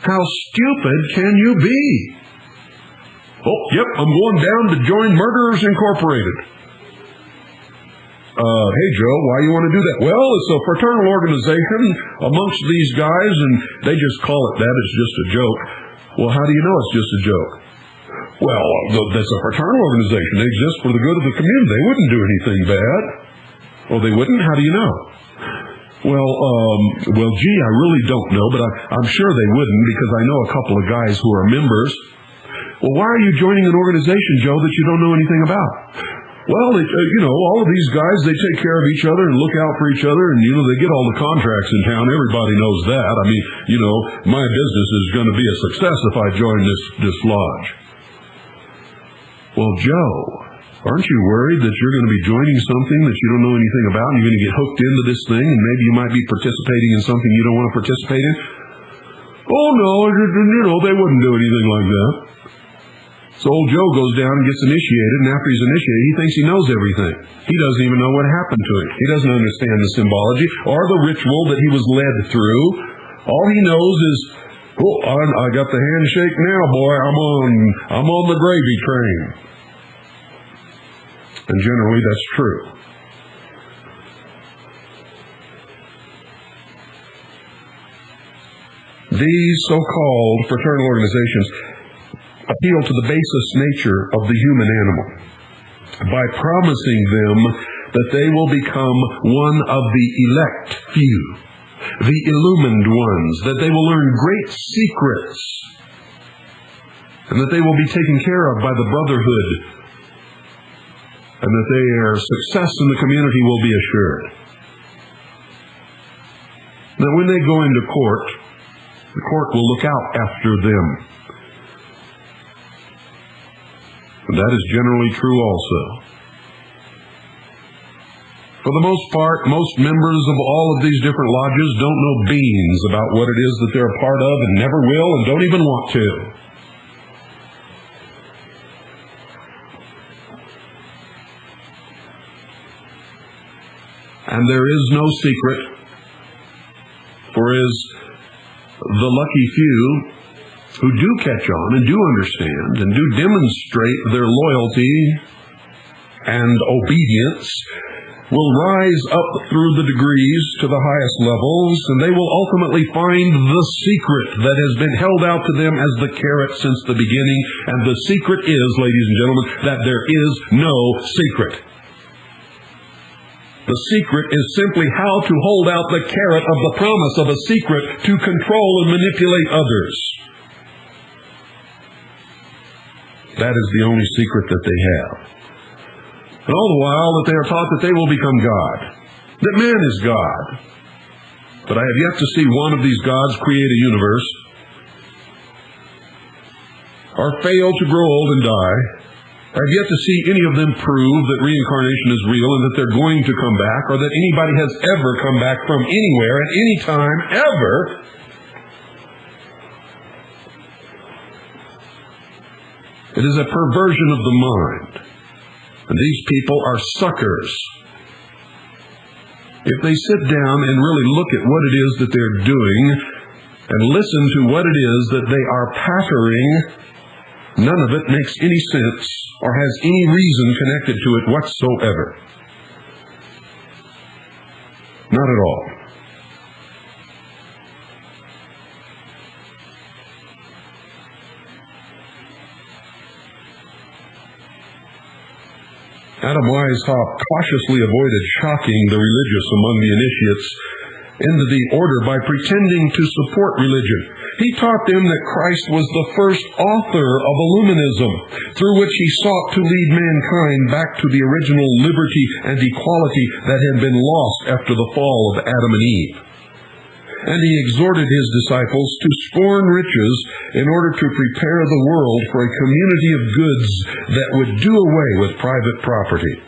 How stupid can you be? Oh, yep, I'm going down to join Murderers Incorporated. Hey, Joe, why you want to do that? Well, it's a fraternal organization amongst these guys, and they just call it that. It's just a joke. Well, how do you know it's just a joke? Well, that's a fraternal organization. They exist for the good of the community. They wouldn't do anything bad. Oh, they wouldn't? How do you know? Well, gee, I really don't know, but I'm sure they wouldn't, because I know a couple of guys who are members. Well, why are you joining an organization, Joe, that you don't know anything about? Well, all of these guys, they take care of each other and look out for each other, and, they get all the contracts in town. Everybody knows that. I mean, my business is going to be a success if I join this lodge. Well, Joe, aren't you worried that you're going to be joining something that you don't know anything about, and you're going to get hooked into this thing, and maybe you might be participating in something you don't want to participate in? Oh, no, they wouldn't do anything like that. So old Joe goes down and gets initiated, and after he's initiated, he thinks he knows everything. He doesn't even know what happened to him. He doesn't understand the symbology or the ritual that he was led through. All he knows is, oh, I got the handshake now, boy. I'm on the gravy train. And generally, that's true. These so-called fraternal organizations appeal to the basest nature of the human animal by promising them that they will become one of the elect few, the illumined ones, that they will learn great secrets, and that they will be taken care of by the brotherhood, and that their success in the community will be assured. Now, when they go into court, the court will look out after them. That is generally true also. For the most part, most members of all of these different lodges don't know beans about what it is that they're a part of and never will and don't even want to. And there is no secret, for it is the lucky few who do catch on and do understand and do demonstrate their loyalty and obedience will rise up through the degrees to the highest levels, and they will ultimately find the secret that has been held out to them as the carrot since the beginning. And the secret is, ladies and gentlemen, that there is no secret. The secret is simply how to hold out the carrot of the promise of a secret to control and manipulate others. That is the only secret that they have. And all the while that they are taught that they will become God, that man is God. But I have yet to see one of these gods create a universe, or fail to grow old and die. I have yet to see any of them prove that reincarnation is real and that they're going to come back, or that anybody has ever come back from anywhere at any time, ever. It is a perversion of the mind. And these people are suckers. If they sit down and really look at what it is that they're doing and listen to what it is that they are pattering, none of it makes any sense or has any reason connected to it whatsoever. Not at all. Adam Weishaupt cautiously avoided shocking the religious among the initiates into the order by pretending to support religion. He taught them that Christ was the first author of Illuminism, through which he sought to lead mankind back to the original liberty and equality that had been lost after the fall of Adam and Eve. And he exhorted his disciples to scorn riches in order to prepare the world for a community of goods that would do away with private property.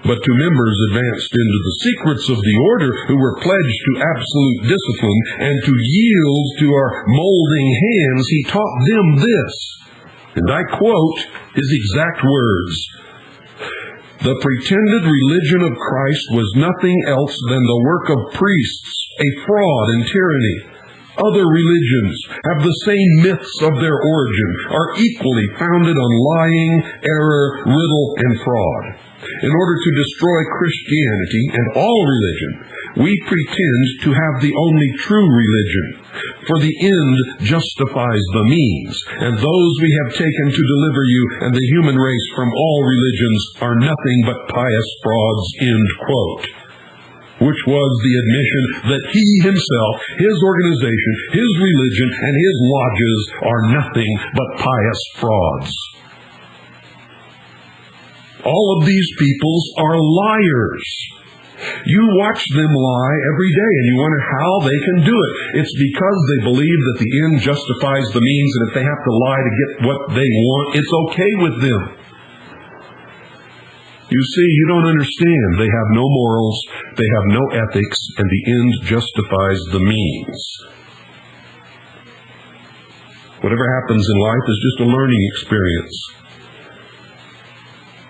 But to members advanced into the secrets of the order who were pledged to absolute discipline and to yield to our molding hands, he taught them this, and I quote his exact words: "The pretended religion of Christ was nothing else than the work of priests, a fraud and tyranny. Other religions have the same myths of their origin, are equally founded on lying, error, riddle, and fraud. In order to destroy Christianity and all religion, we pretend to have the only true religion. For the end justifies the means, and those we have taken to deliver you and the human race from all religions are nothing but pious frauds," end quote. Which was the admission that he himself, his organization, his religion, and his lodges are nothing but pious frauds. All of these peoples are liars. You watch them lie every day and you wonder how they can do it. It's because they believe that the end justifies the means, and if they have to lie to get what they want, it's okay with them. You see, you don't understand. They have no morals, they have no ethics, and the end justifies the means. Whatever happens in life is just a learning experience.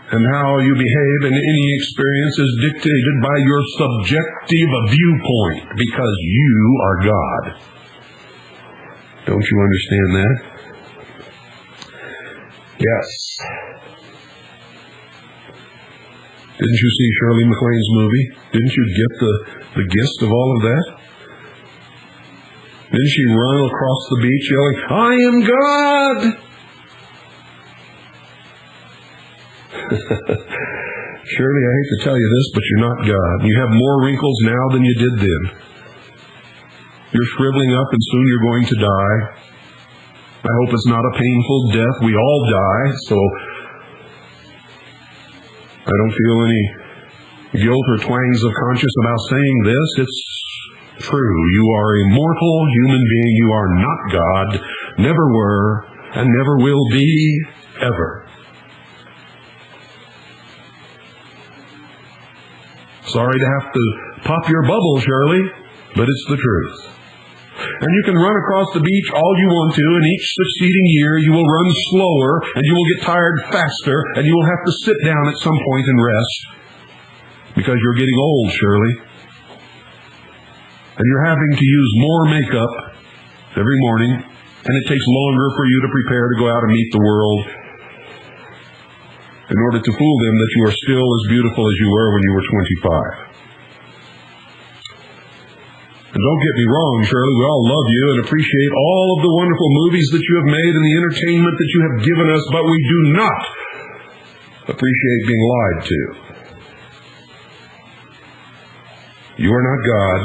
And how you behave in any experience is dictated by your subjective viewpoint, because you are God. Don't you understand that? Yes. Didn't you see Shirley MacLaine's movie? Didn't you get the gist of all of that? Didn't she run across the beach yelling, "I am God"? Shirley, I hate to tell you this, but you're not God. You have more wrinkles now than you did then. You're shriveling up and soon you're going to die. I hope it's not a painful death. We all die, so I don't feel any guilt or twangs of conscience about saying this. It's true. You are a mortal human being. You are not God. Never were. and never will be ever. Sorry to have to pop your bubble, Shirley, but it's the truth. And you can run across the beach all you want to, and each succeeding year you will run slower, and you will get tired faster, and you will have to sit down at some point and rest, because you're getting old, Shirley. And you're having to use more makeup every morning, and it takes longer for you to prepare to go out and meet the world in order to fool them that you are still as beautiful as you were when you were 25. And don't get me wrong, Shirley, we all love you and appreciate all of the wonderful movies that you have made and the entertainment that you have given us, but we do not appreciate being lied to. You are not God.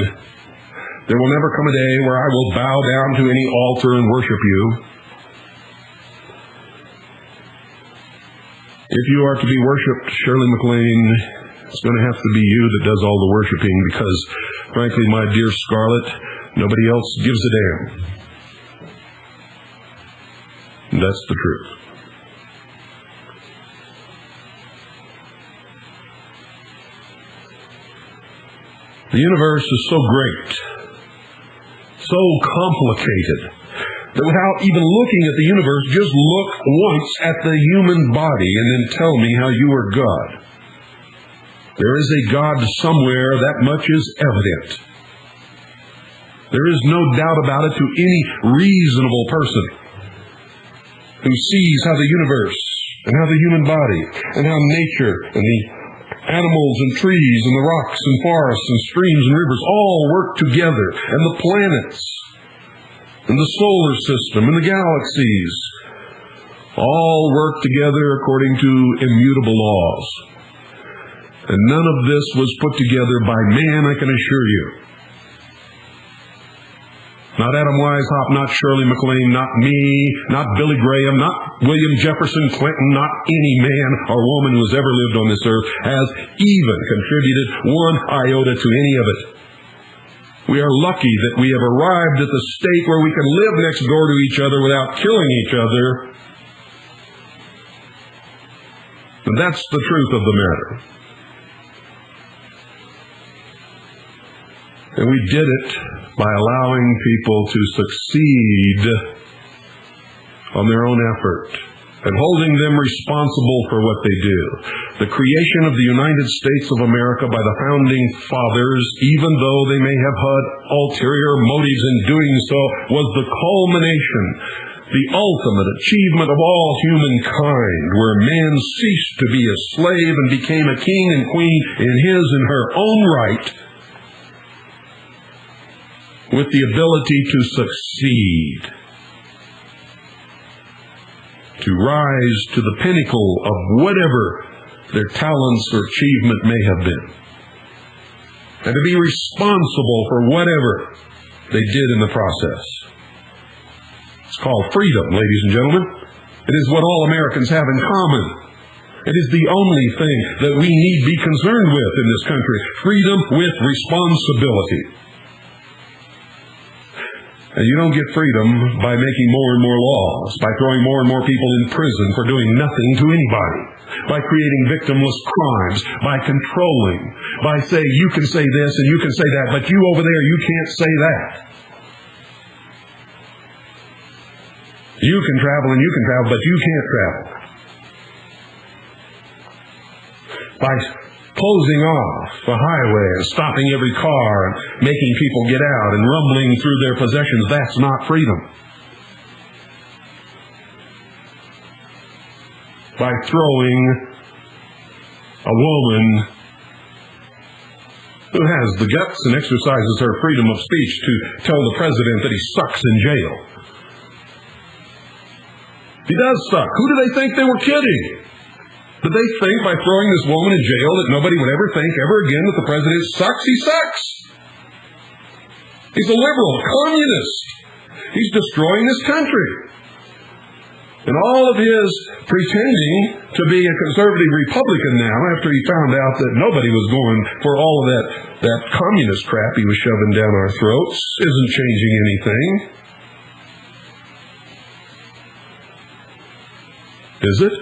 There will never come a day where I will bow down to any altar and worship you. If you are to be worshipped, Shirley MacLaine, it's going to have to be you that does all the worshiping, because, frankly, my dear Scarlett, nobody else gives a damn. And that's the truth. The universe is so great, so complicated, that without even looking at the universe, just look once at the human body and then tell me how you are God. There is a God somewhere, that much is evident. There is no doubt about it to any reasonable person who sees how the universe and how the human body and how nature and the animals and trees and the rocks and forests and streams and rivers all work together, and the planets and the solar system and the galaxies all work together according to immutable laws. And none of this was put together by man, I can assure you. Not Adam Weishaupt, not Shirley MacLaine, not me, not Billy Graham, not William Jefferson Clinton, not any man or woman who has ever lived on this earth has even contributed one iota to any of it. We are lucky that we have arrived at the state where we can live next door to each other without killing each other. And that's the truth of the matter. And we did it by allowing people to succeed on their own effort and holding them responsible for what they do. The creation of the United States of America by the founding fathers, even though they may have had ulterior motives in doing so, was the culmination, the ultimate achievement of all humankind, where man ceased to be a slave and became a king and queen in his and her own right, with the ability to succeed, to rise to the pinnacle of whatever their talents or achievement may have been, and to be responsible for whatever they did in the process. It's called freedom, ladies and gentlemen. It is what all Americans have in common. It is the only thing that we need be concerned with in this country. Freedom with responsibility. And you don't get freedom by making more and more laws, by throwing more and more people in prison for doing nothing to anybody, by creating victimless crimes, by controlling, by saying you can say this and you can say that, but you over there, you can't say that. You can travel and you can travel, but you can't travel. By closing off the highway and stopping every car and making people get out and rumbling through their possessions, that's not freedom. By throwing a woman who has the guts and exercises her freedom of speech to tell the president that he sucks in jail. He does suck. Who do they think they were kidding? Did they think by throwing this woman in jail that nobody would ever think ever again that the president sucks? He sucks. He's a liberal, a communist. He's destroying this country. And all of his pretending to be a conservative Republican now, after he found out that nobody was going for all of that communist crap he was shoving down our throats, isn't changing anything. Is it?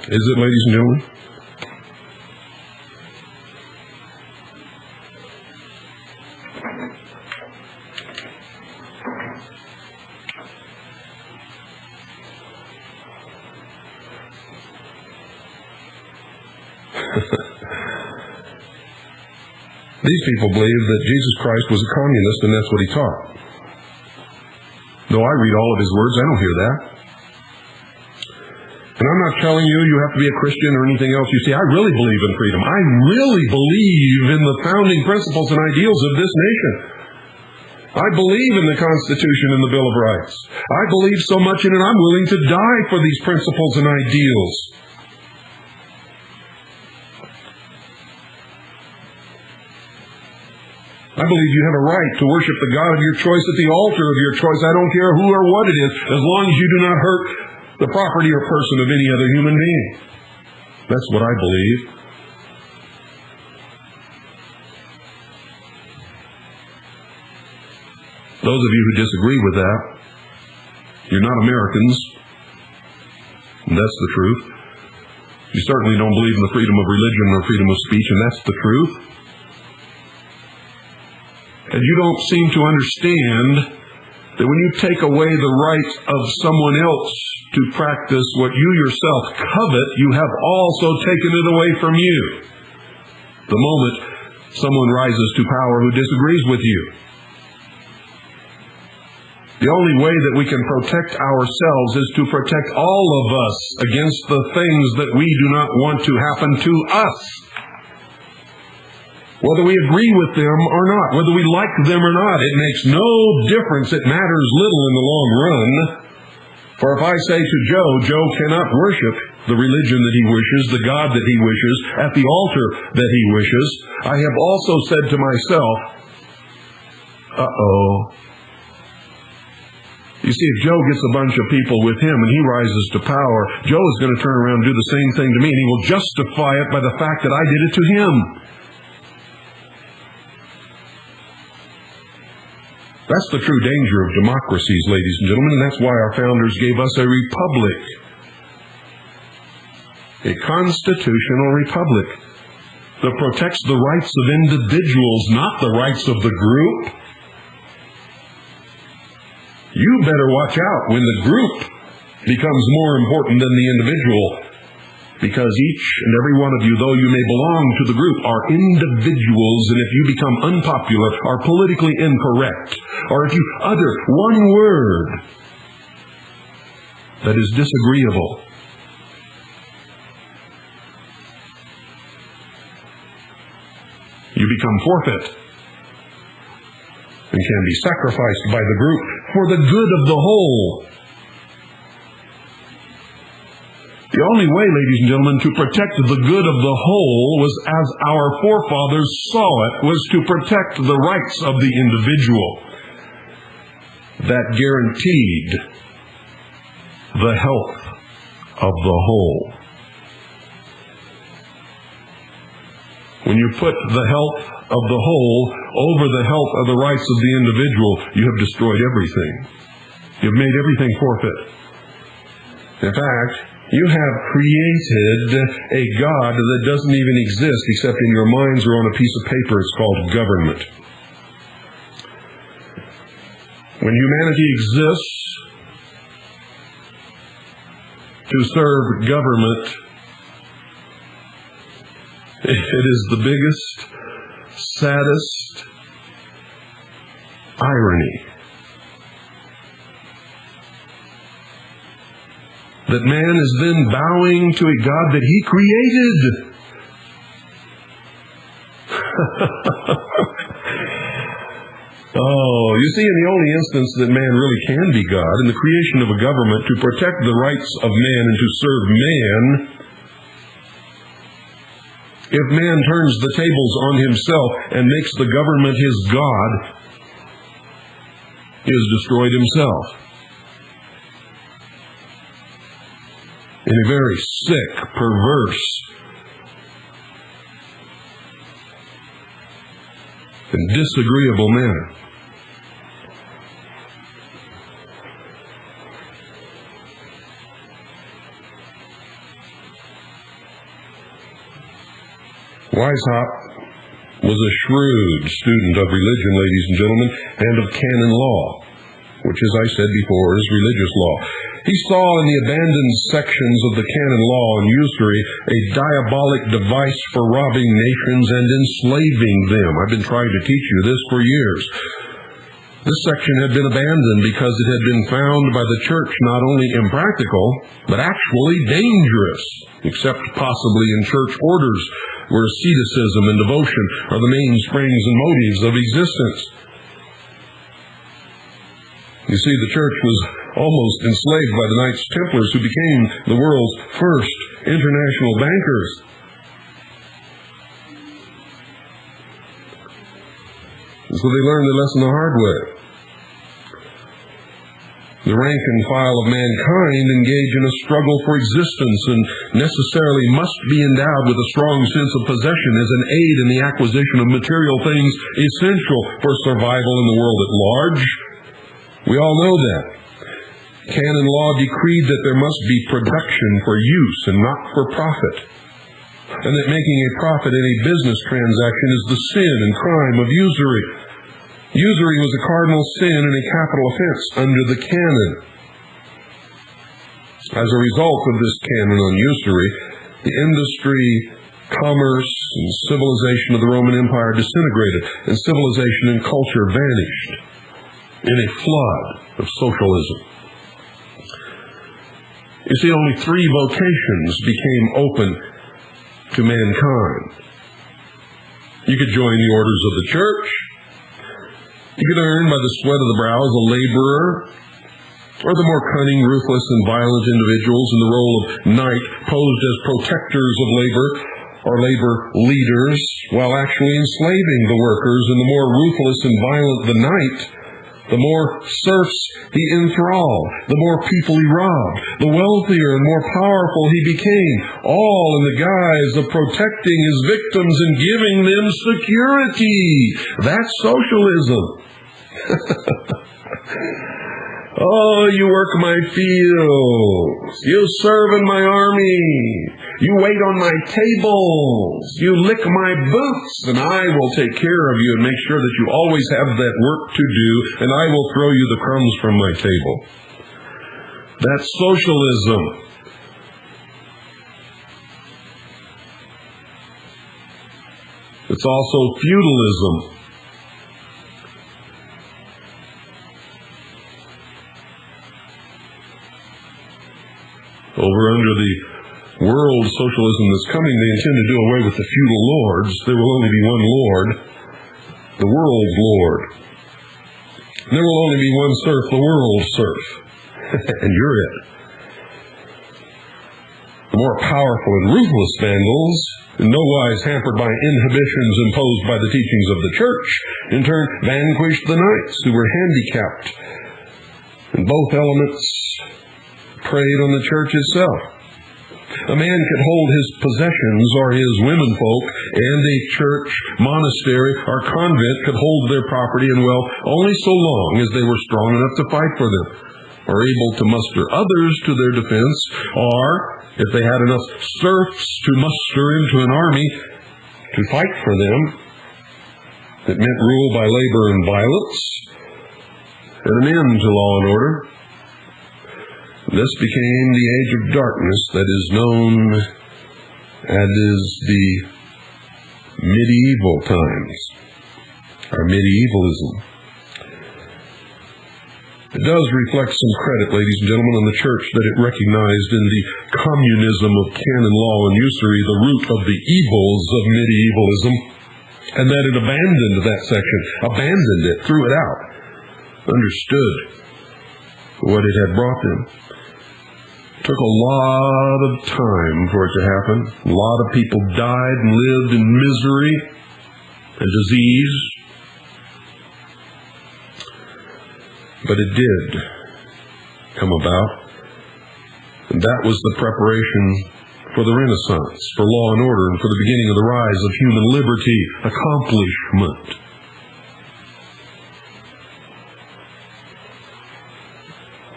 Is it, ladies and gentlemen? These people believe that Jesus Christ was a communist, and that's what he taught. Though I read all of his words, I don't hear that. And I'm not telling you you have to be a Christian or anything else. You see, I really believe in freedom. I really believe in the founding principles and ideals of this nation. I believe in the Constitution and the Bill of Rights. I believe so much in it, I'm willing to die for these principles and ideals. I believe you have a right to worship the God of your choice at the altar of your choice. I don't care who or what it is, as long as you do not hurt the property or person of any other human being. That's what I believe. Those of you who disagree with that, you're not Americans. And that's the truth. You certainly don't believe in the freedom of religion or freedom of speech, and that's the truth. And you don't seem to understand that when you take away the right of someone else to practice what you yourself covet, you have also taken it away from you. The moment someone rises to power who disagrees with you. The only way that we can protect ourselves is to protect all of us against the things that we do not want to happen to us. Whether we agree with them or not, whether we like them or not, it makes no difference. It matters little in the long run. For if I say to Joe cannot worship the religion that he wishes, the God that he wishes, at the altar that he wishes, I have also said to myself, uh-oh. You see, if Joe gets a bunch of people with him and he rises to power, Joe is going to turn around and do the same thing to me, and he will justify it by the fact that I did it to him. That's the true danger of democracies, ladies and gentlemen, and that's why our founders gave us a republic. A constitutional republic that protects the rights of individuals, not the rights of the group. You better watch out when the group becomes more important than the individual, because each and every one of you, though you may belong to the group, are individuals, and if you become unpopular, are politically incorrect, or if you utter one word that is disagreeable, you become forfeit and can be sacrificed by the group for the good of the whole. The only way, ladies and gentlemen, to protect the good of the whole was, as our forefathers saw it, was to protect the rights of the individual. That guaranteed the health of the whole. When you put the health of the whole over the health of the rights of the individual, you have destroyed everything. You've made everything forfeit. In fact, you have created a God that doesn't even exist except in your minds or on a piece of paper. It's called government. When humanity exists to serve government, it is the biggest, saddest irony that man is then bowing to a God that he created. Oh, you see, in the only instance that man really can be God, in the creation of a government to protect the rights of man and to serve man, if man turns the tables on himself and makes the government his God, he has destroyed himself. In a very sick, perverse, and disagreeable manner. Weishaupt was a shrewd student of religion, ladies and gentlemen, and of canon law, which, as I said before, is religious law. He saw in the abandoned sections of the canon law on usury a diabolic device for robbing nations and enslaving them. I've been trying to teach you this for years. This section had been abandoned because it had been found by the church not only impractical, but actually dangerous, except possibly in church orders where asceticism and devotion are the mainsprings and motives of existence. You see, the church was almost enslaved by the Knights Templars, who became the world's first international bankers. And so they learned their lesson the hard way. The rank and file of mankind engage in a struggle for existence and necessarily must be endowed with a strong sense of possession as an aid in the acquisition of material things essential for survival in the world at large. We all know that. Canon law decreed that there must be production for use and not for profit, and that making a profit in a business transaction is the sin and crime of usury. Usury was a cardinal sin and a capital offense under the canon. As a result of this canon on usury, the industry, commerce, and civilization of the Roman Empire disintegrated, and civilization and culture vanished in a flood of socialism. You see, only 3 vocations became open to mankind. You could join the orders of the church. You could earn by the sweat of the brow as a laborer, or the more cunning, ruthless, and violent individuals in the role of knight posed as protectors of labor or labor leaders, while actually enslaving the workers, and the more ruthless and violent the knight, the more serfs he enthralled, the more people he robbed, the wealthier and more powerful he became, all in the guise of protecting his victims and giving them security. That's socialism. Oh, you work my fields, you serve in my army, you wait on my tables, you lick my boots, and I will take care of you and make sure that you always have that work to do, and I will throw you the crumbs from my table. That's socialism. It's also feudalism. Over under the world socialism that's coming, they intend to do away with the feudal lords. There will only be one lord, the world lord. There will only be one serf, the world serf. And you're it. The more powerful and ruthless vandals, in no wise hampered by inhibitions imposed by the teachings of the church, in turn vanquished the knights who were handicapped. And both elements preyed on the church itself. A man could hold his possessions or his womenfolk, and a church, monastery, or convent could hold their property and wealth only so long as they were strong enough to fight for them, or able to muster others to their defense, or if they had enough serfs to muster into an army to fight for them. It meant rule by labor and violence, and an end to law and order. This became the age of darkness that is known as the medieval times, or medievalism. It does reflect some credit, ladies and gentlemen, on the church that it recognized in the communism of canon law and usury the root of the evils of medievalism, and that it abandoned that section, abandoned it, threw it out, understood what it had brought them. It took a lot of time for it to happen. A lot of people died and lived in misery and disease. But it did come about. And that was the preparation for the Renaissance, for law and order, and for the beginning of the rise of human liberty, accomplishment.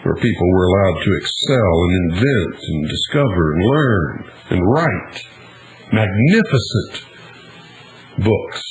Where people were allowed to excel and invent and discover and learn and write. Magnificent books.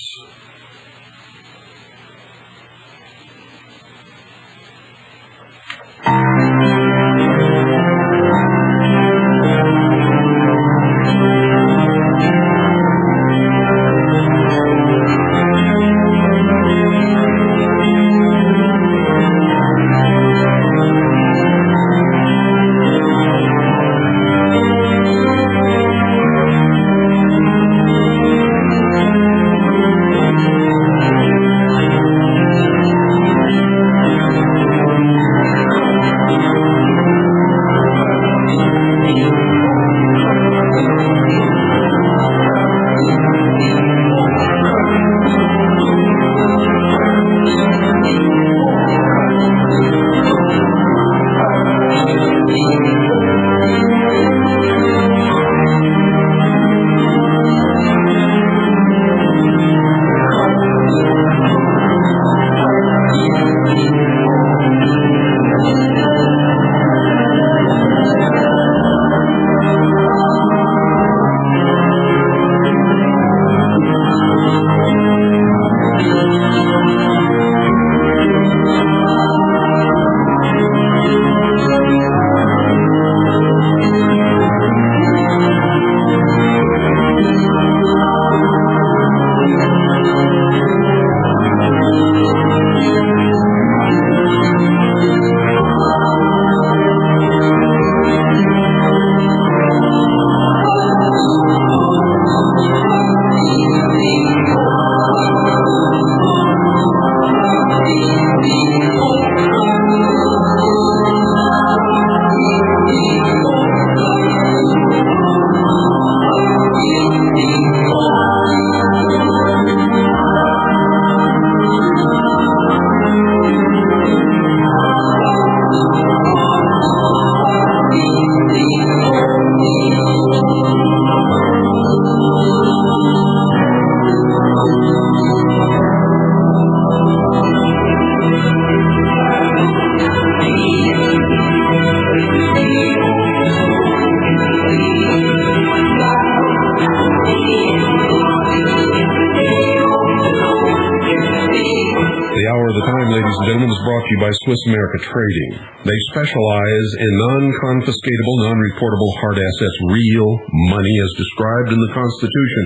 By Swiss America Trading. They specialize in non-confiscatable, non-reportable hard assets, real money as described in the Constitution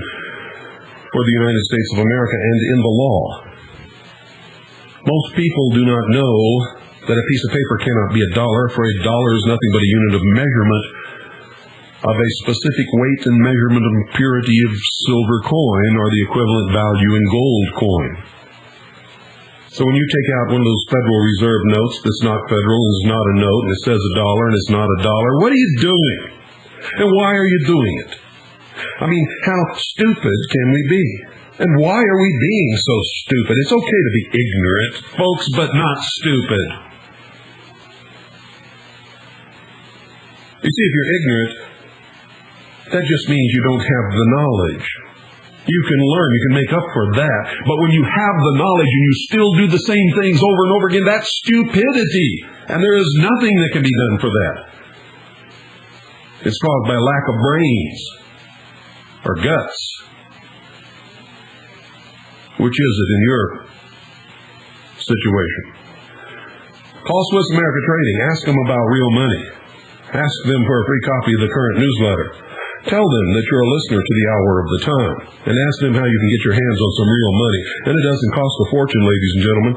for the United States of America and in the law. Most people do not know that a piece of paper cannot be a dollar, for a dollar is nothing but a unit of measurement of a specific weight and measurement of purity of silver coin or the equivalent value in gold coin. So when you take out one of those Federal Reserve notes that's not federal and is not a note and it says a dollar and it's not a dollar, what are you doing? And why are you doing it? I mean, how stupid can we be? And why are we being so stupid? It's okay to be ignorant, folks, but not stupid. You see, if you're ignorant, that just means you don't have the knowledge. You can learn, you can make up for that. But when you have the knowledge and you still do the same things over and over again, that's stupidity. And there is nothing that can be done for that. It's caused by lack of brains or guts. Which is it in your situation? Call Swiss America Trading. Ask them about real money. Ask them for a free copy of the current newsletter. Tell them that you're a listener to the Hour of the Time, and ask them how you can get your hands on some real money. And it doesn't cost a fortune, ladies and gentlemen.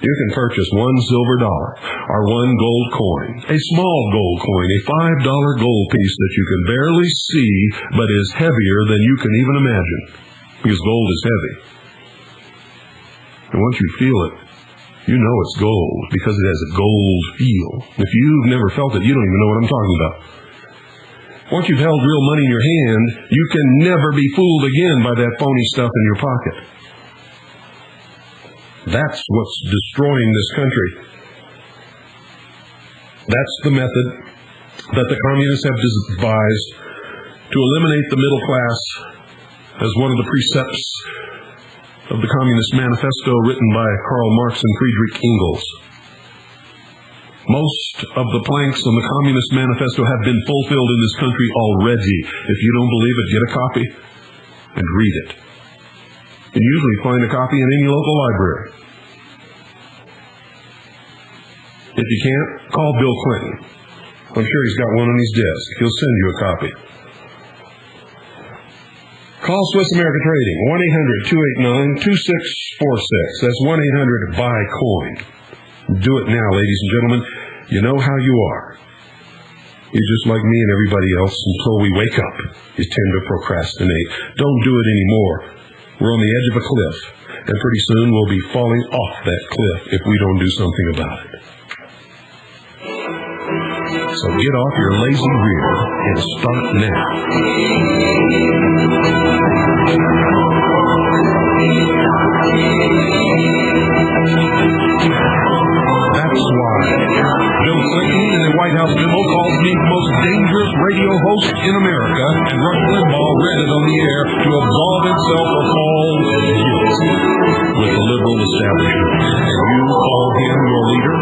You can purchase one silver dollar or one gold coin, a small gold coin, a $5 gold piece that you can barely see, but is heavier than you can even imagine, because gold is heavy. And once you feel it, you know it's gold, because it has a gold feel. If you've never felt it, you don't even know what I'm talking about. Once you've held real money in your hand, you can never be fooled again by that phony stuff in your pocket. That's what's destroying this country. That's the method that the communists have devised to eliminate the middle class as one of the precepts of the Communist Manifesto written by Karl Marx and Friedrich Engels. Most of the planks on the Communist Manifesto have been fulfilled in this country already. If you don't believe it, get a copy and read it. You can usually find a copy in any local library. If you can't, call Bill Clinton. I'm sure he's got one on his desk. He'll send you a copy. Call Swiss America Trading, 1-800-289-2646. That's 1-800-BUY-COIN. Do it now, ladies and gentlemen. You know how you are. You're just like me and everybody else until we wake up. You tend to procrastinate. Don't do it anymore. We're on the edge of a cliff, and pretty soon we'll be falling off that cliff if we don't do something about it. So get off your lazy rear and start now. That's why Bill Clinton in the White House memo calls me the most dangerous radio host in America, and Rush Limbaugh read it on the air to absolve itself of all guilt with the liberal establishment. And you call him your leader?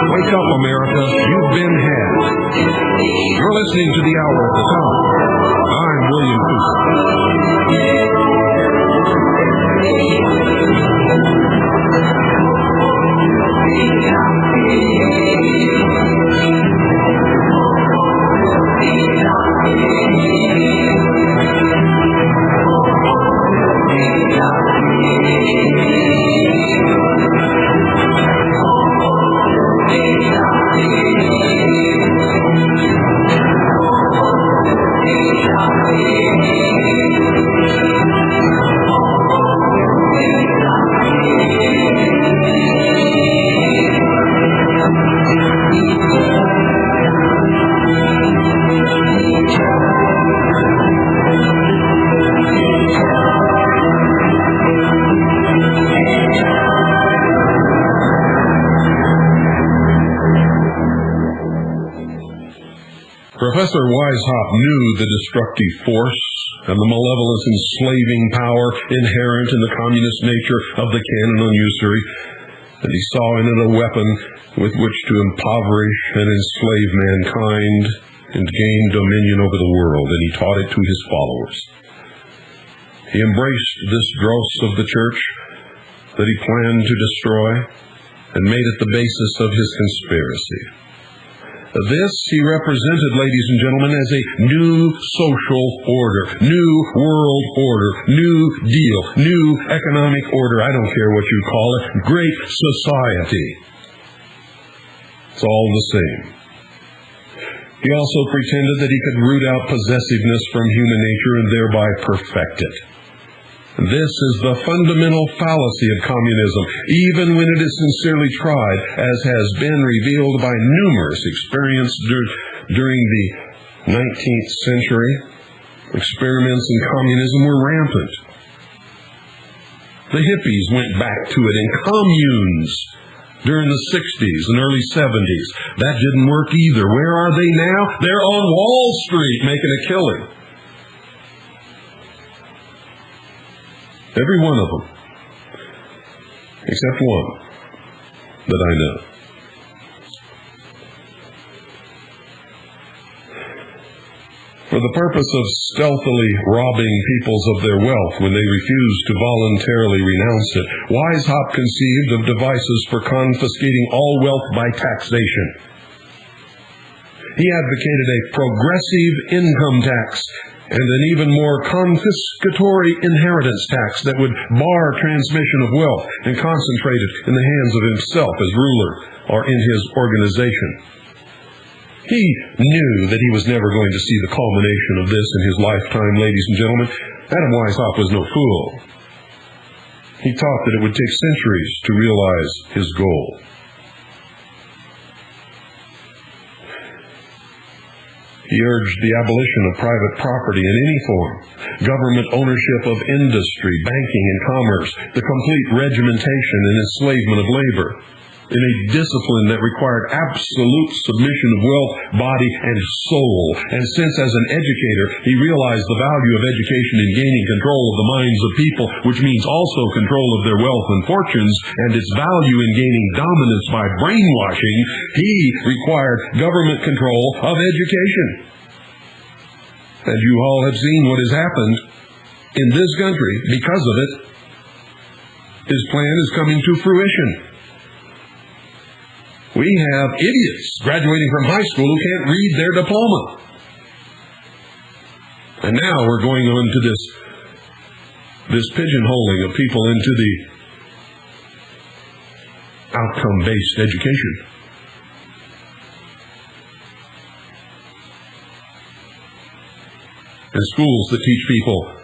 Wake up, America. You've been had. You're listening to The Hour at the Top. I'm William Cooper. Professor Weishaupt knew the destructive force and the malevolent enslaving power inherent in the communist nature of the canon on usury, and he saw in it a weapon with which to impoverish and enslave mankind and gain dominion over the world, and he taught it to his followers. He embraced this dross of the church that he planned to destroy and made it the basis of his conspiracy. This he represented, ladies and gentlemen, as a new social order, new world order, new deal, new economic order. I don't care what you call it. Great society. It's all the same. He also pretended that he could root out possessiveness from human nature and thereby perfect it. This is the fundamental fallacy of communism, even when it is sincerely tried, as has been revealed by numerous experiments during the 19th century. Experiments in communism were rampant. The hippies went back to it in communes during the 60s and early 70s. That didn't work either. Where are they now? They're on Wall Street making a killing. Every one of them, except one that I know. For the purpose of stealthily robbing peoples of their wealth when they refuse to voluntarily renounce it, Weishaupt conceived of devices for confiscating all wealth by taxation. He advocated a progressive income tax and an even more confiscatory inheritance tax that would bar transmission of wealth and concentrate it in the hands of himself as ruler or in his organization. He knew that he was never going to see the culmination of this in his lifetime, ladies and gentlemen. Adam Weishaupt was no fool. He taught that it would take centuries to realize his goal. He urged the abolition of private property in any form, government ownership of industry, banking, and commerce, the complete regimentation and enslavement of labor, in a discipline that required absolute submission of wealth, body, and soul. And since as an educator, he realized the value of education in gaining control of the minds of people, which means also control of their wealth and fortunes, and its value in gaining dominance by brainwashing, he required government control of education. And you all have seen what has happened. in this country, because of it, his plan is coming to fruition. We have idiots graduating from high school who can't read their diploma. And now we're going on to this pigeonholing of people into the outcome-based education. And schools that teach people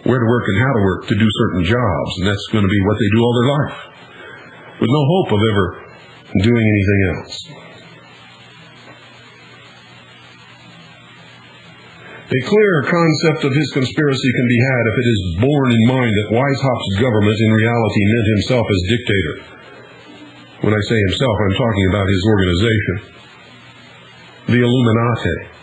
where to work and how to work to do certain jobs, and that's going to be what they do all their life, with no hope of ever doing anything else. A clearer concept of his conspiracy can be had if it is borne in mind that Weishaupt's government in reality meant himself as dictator. When I say himself, I'm talking about his organization, the Illuminati.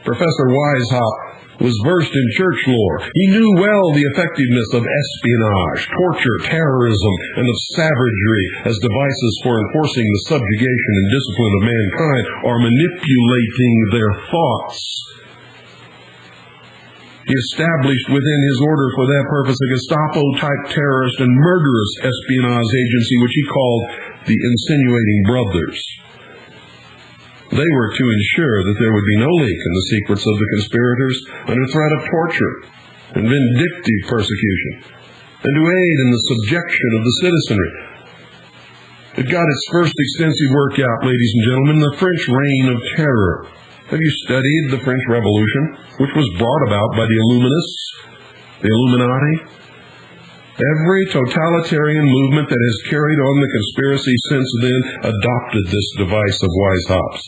Professor Weishaupt was versed in church lore. He knew well the effectiveness of espionage, torture, terrorism, and of savagery as devices for enforcing the subjugation and discipline of mankind or manipulating their thoughts. He established within his order for that purpose a Gestapo-type terrorist and murderous espionage agency, which he called the Insinuating Brothers. They were to ensure that there would be no leak in the secrets of the conspirators under threat of torture and vindictive persecution, and to aid in the subjection of the citizenry. It got its first extensive work out, ladies and gentlemen, the French Reign of Terror. Have you studied the French Revolution, which was brought about by the Illuminists, the Illuminati? Every totalitarian movement that has carried on the conspiracy since then adopted this device of Weishaupt's.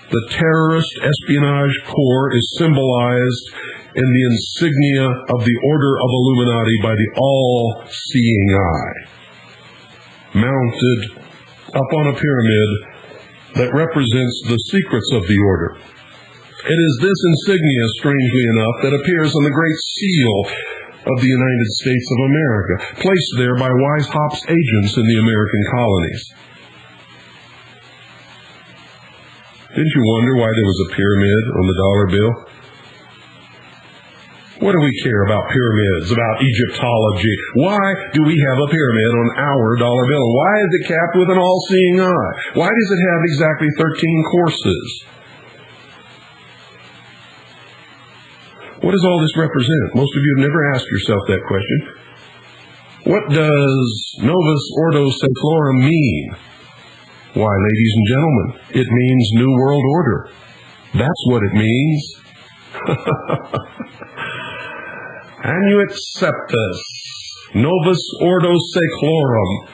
The terrorist espionage corps is symbolized in the insignia of the Order of Illuminati by the all-seeing eye, mounted up on a pyramid that represents the secrets of the order. It is this insignia, strangely enough, that appears on the Great Seal of the United States of America, placed there by Weishaupt's agents in the American colonies. Didn't you wonder why there was a pyramid on the dollar bill? What do we care about pyramids, about Egyptology? Why do we have a pyramid on our dollar bill? Why is it capped with an all-seeing eye? Why does it have exactly 13 courses? What does all this represent? Most of you have never asked yourself that question. What does Novus Ordo Seclorum mean? Why, ladies and gentlemen, it means New World Order. That's what it means. And you accept this. Novus Ordo Seclorum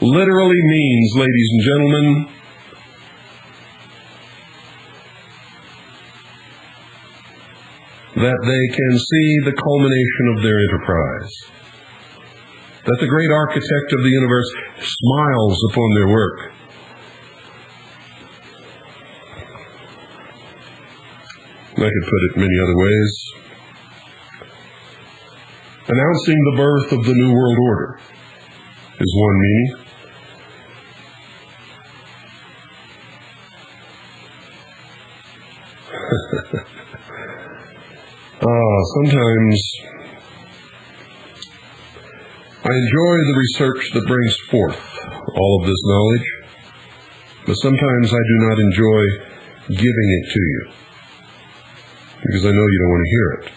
literally means, ladies and gentlemen, that they can see the culmination of their enterprise. That the great architect of the universe smiles upon their work. I could put it many other ways. Announcing the birth of the New World Order is one meaning. Sometimes I enjoy the research that brings forth all of this knowledge, but sometimes I do not enjoy giving it to you, because I know you don't want to hear it.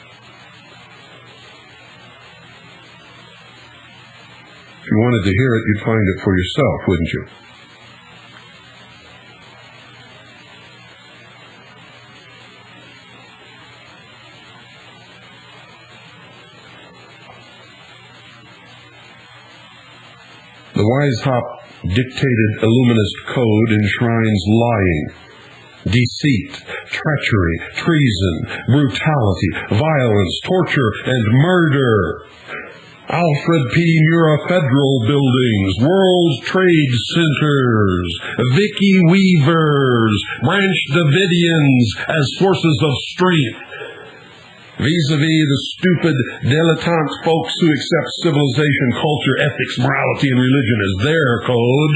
If you wanted to hear it, you'd find it for yourself, wouldn't you? The Weishaupt dictated Illuminist code enshrines lying, deceit, treachery, treason, brutality, violence, torture, and murder. Alfred P. Murrah Federal Buildings, World Trade Centers, Vicky Weavers, Branch Davidians as sources of strength, vis-a-vis the stupid, dilettante folks who accept civilization, culture, ethics, morality, and religion as their code.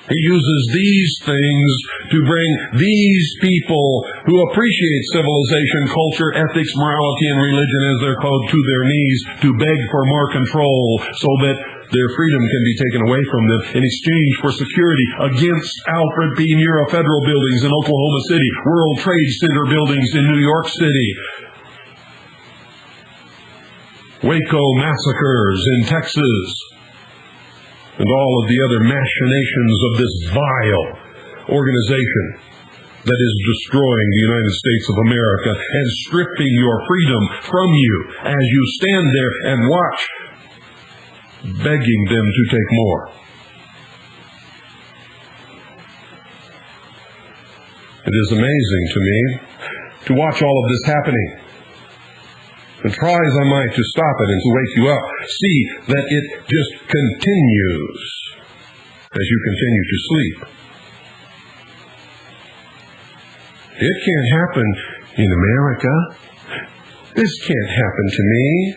He uses these things to bring these people who appreciate civilization, culture, ethics, morality, and religion as their code to their knees to beg for more control so that their freedom can be taken away from them in exchange for security against Alfred P. Murrah Federal buildings in Oklahoma City, World Trade Center buildings in New York City, Waco massacres in Texas, and all of the other machinations of this vile organization that is destroying the United States of America and stripping your freedom from you as you stand there and watch, begging them to take more. It is amazing to me to watch all of this happening. And try as I might to stop it and to wake you up, see that it just continues as you continue to sleep. It can't happen in America. This can't happen to me.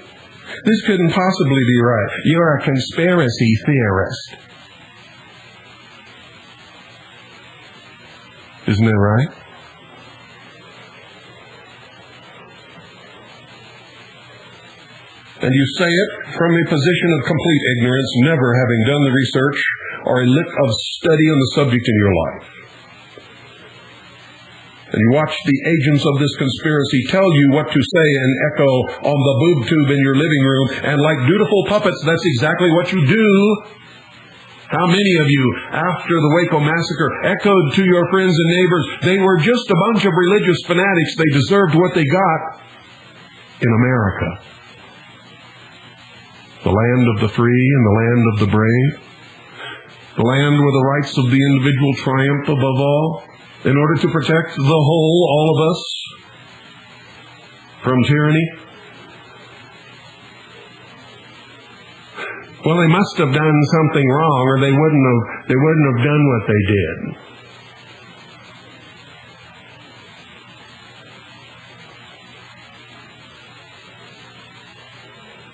This couldn't possibly be right. You're a conspiracy theorist. Isn't that right? And you say it from a position of complete ignorance, never having done the research or a lick of study on the subject in your life. And you watch the agents of this conspiracy tell you what to say and echo on the boob tube in your living room, and like dutiful puppets, that's exactly what you do. How many of you, after the Waco massacre, echoed to your friends and neighbors, they were just a bunch of religious fanatics, they deserved what they got in America? The land of the free and the land of the brave. The land where the rights of the individual triumph above all, in order to protect the whole, all of us, from tyranny. Well, they must have done something wrong, or they wouldn't have done what they did.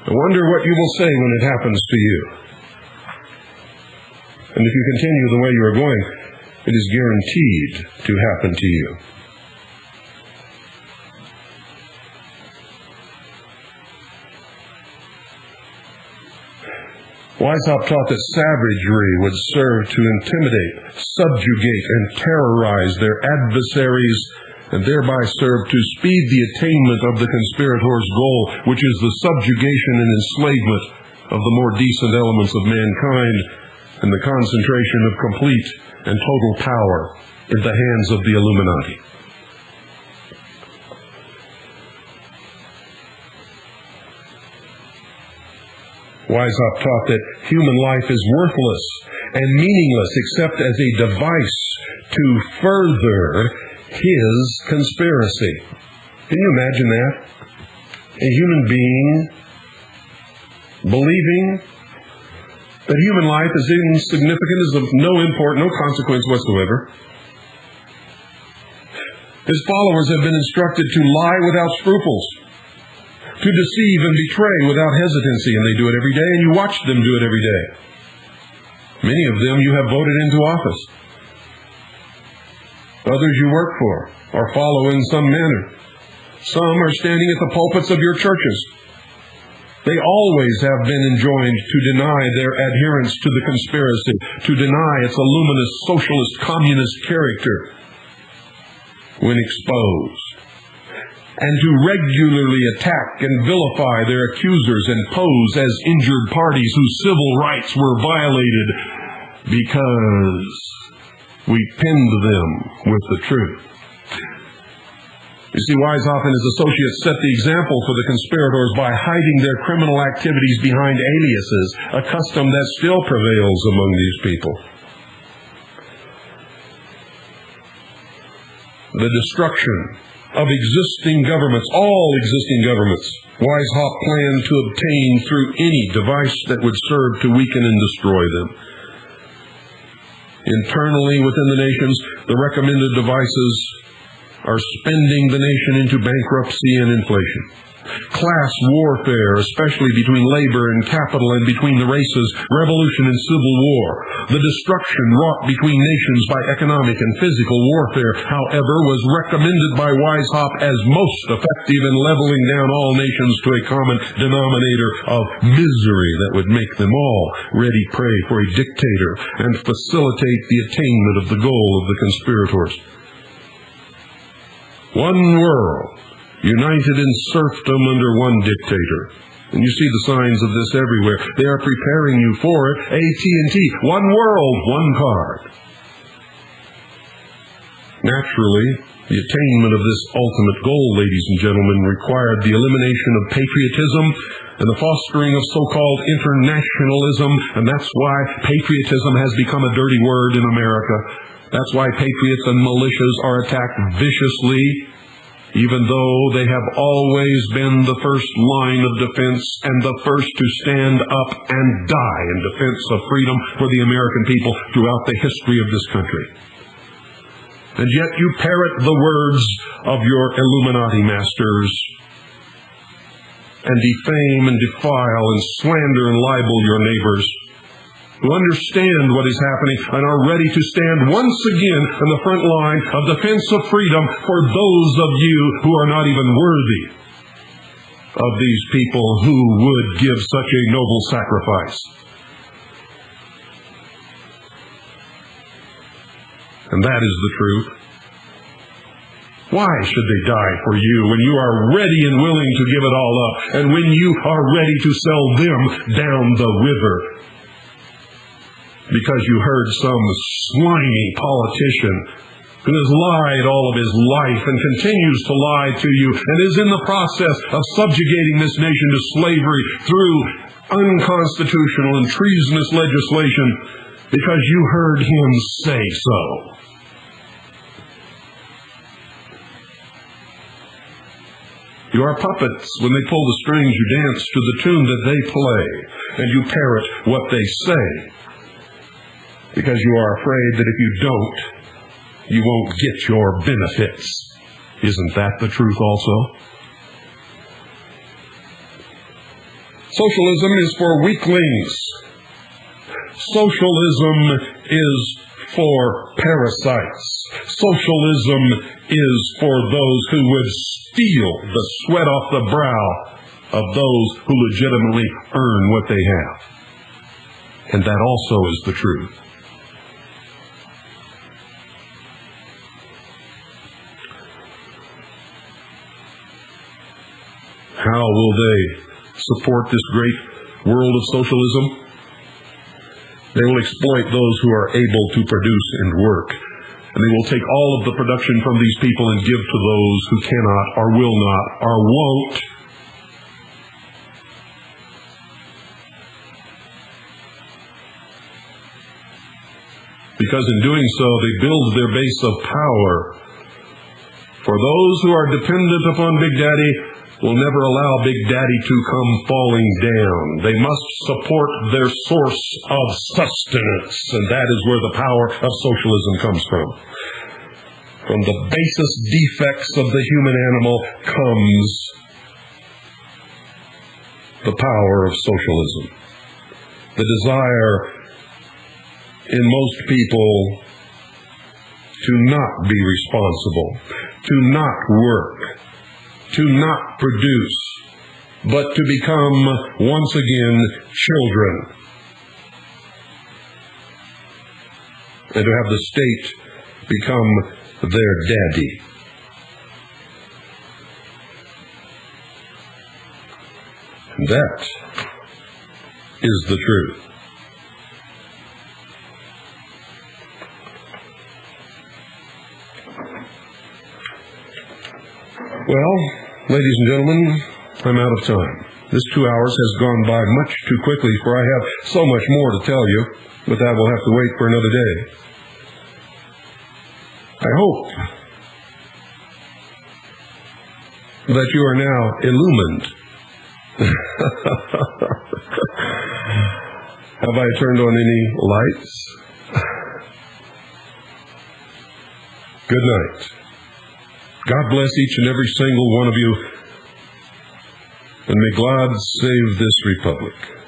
I wonder what you will say when it happens to you. And if you continue the way you are going, it is guaranteed to happen to you. Weishaupt taught that savagery would serve to intimidate, subjugate, and terrorize their adversaries, and thereby serve to speed the attainment of the conspirators' goal, which is the subjugation and enslavement of the more decent elements of mankind and the concentration of complete and total power in the hands of the Illuminati. Weishaupt taught that human life is worthless and meaningless except as a device to further his conspiracy. Can you imagine that? A human being believing that human life is insignificant, is of no import, no consequence whatsoever. His followers have been instructed to lie without scruples, to deceive and betray without hesitancy, and they do it every day, and you watch them do it every day. Many of them you have voted into office. Others you work for or follow in some manner. Some are standing at the pulpits of your churches. They always have been enjoined to deny their adherence to the conspiracy, to deny its illuminist, socialist, communist character when exposed, and to regularly attack and vilify their accusers and pose as injured parties whose civil rights were violated because we pinned them with the truth. You see, Weishaupt and his associates set the example for the conspirators by hiding their criminal activities behind aliases, a custom that still prevails among these people. The destruction of existing governments, all existing governments, Weishaupt planned to obtain through any device that would serve to weaken and destroy them. Internally within the nations, the recommended devices are spending the nation into bankruptcy and inflation. Class warfare, especially between labor and capital and between the races, revolution and civil war. The destruction wrought between nations by economic and physical warfare, however, was recommended by Weishaupt as most effective in leveling down all nations to a common denominator of misery that would make them all ready prey for a dictator and facilitate the attainment of the goal of the conspirators. One world, united in serfdom under one dictator. And you see the signs of this everywhere. They are preparing you for it. AT&T, one world, one card. Naturally, the attainment of this ultimate goal, ladies and gentlemen, required the elimination of patriotism and the fostering of so-called internationalism, and that's why patriotism has become a dirty word in America. That's why patriots and militias are attacked viciously, even though they have always been the first line of defense and the first to stand up and die in defense of freedom for the American people throughout the history of this country. And yet you parrot the words of your Illuminati masters and defame and defile and slander and libel your neighbors who understand what is happening and are ready to stand once again in the front line of defense of freedom for those of you who are not even worthy of these people who would give such a noble sacrifice. And that is the truth. Why should they die for you when you are ready and willing to give it all up, and when you are ready to sell them down the river? Because you heard some slimy politician who has lied all of his life and continues to lie to you and is in the process of subjugating this nation to slavery through unconstitutional and treasonous legislation because you heard him say so. You are puppets. When they pull the strings, you dance to the tune that they play, and you parrot what they say, because you are afraid that if you don't, you won't get your benefits. Isn't that the truth also? Socialism is for weaklings. Socialism is for parasites. Socialism is for those who would steal the sweat off the brow of those who legitimately earn what they have. And that also is the truth. How will they support this great world of socialism? They will exploit those who are able to produce and work. And they will take all of the production from these people and give to those who cannot or will not or won't. Because in doing so, they build their base of power. For those who are dependent upon Big Daddy will never allow Big Daddy to come falling down. They must support their source of sustenance, and that is where the power of socialism comes from. From the basest defects of the human animal comes the power of socialism. The desire in most people to not be responsible, to not work, to not produce, but to become once again children, and to have the state become their daddy. And that is the truth. Well, ladies and gentlemen, I'm out of time. This 2 hours has gone by much too quickly, for I have so much more to tell you, but that will have to wait for another day. I hope that you are now illumined. Have I turned on any lights? Good night. God bless each and every single one of you. and may God save this republic.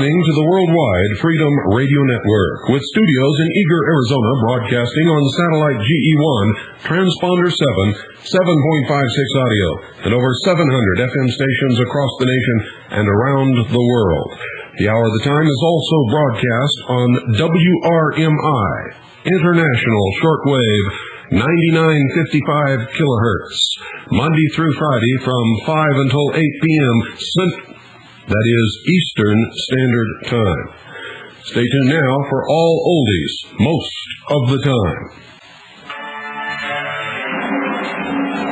To the Worldwide Freedom Radio Network, with studios in Eagar, Arizona, broadcasting on satellite GE1, transponder 7, 7.56 audio, and over 700 FM stations across the nation and around the world. The Hour of the Time is also broadcast on WRMI, International Shortwave, 9955 kilohertz, Monday through Friday from 5 until 8 p.m. That is Eastern Standard Time. Stay tuned now for all oldies, most of the time. you.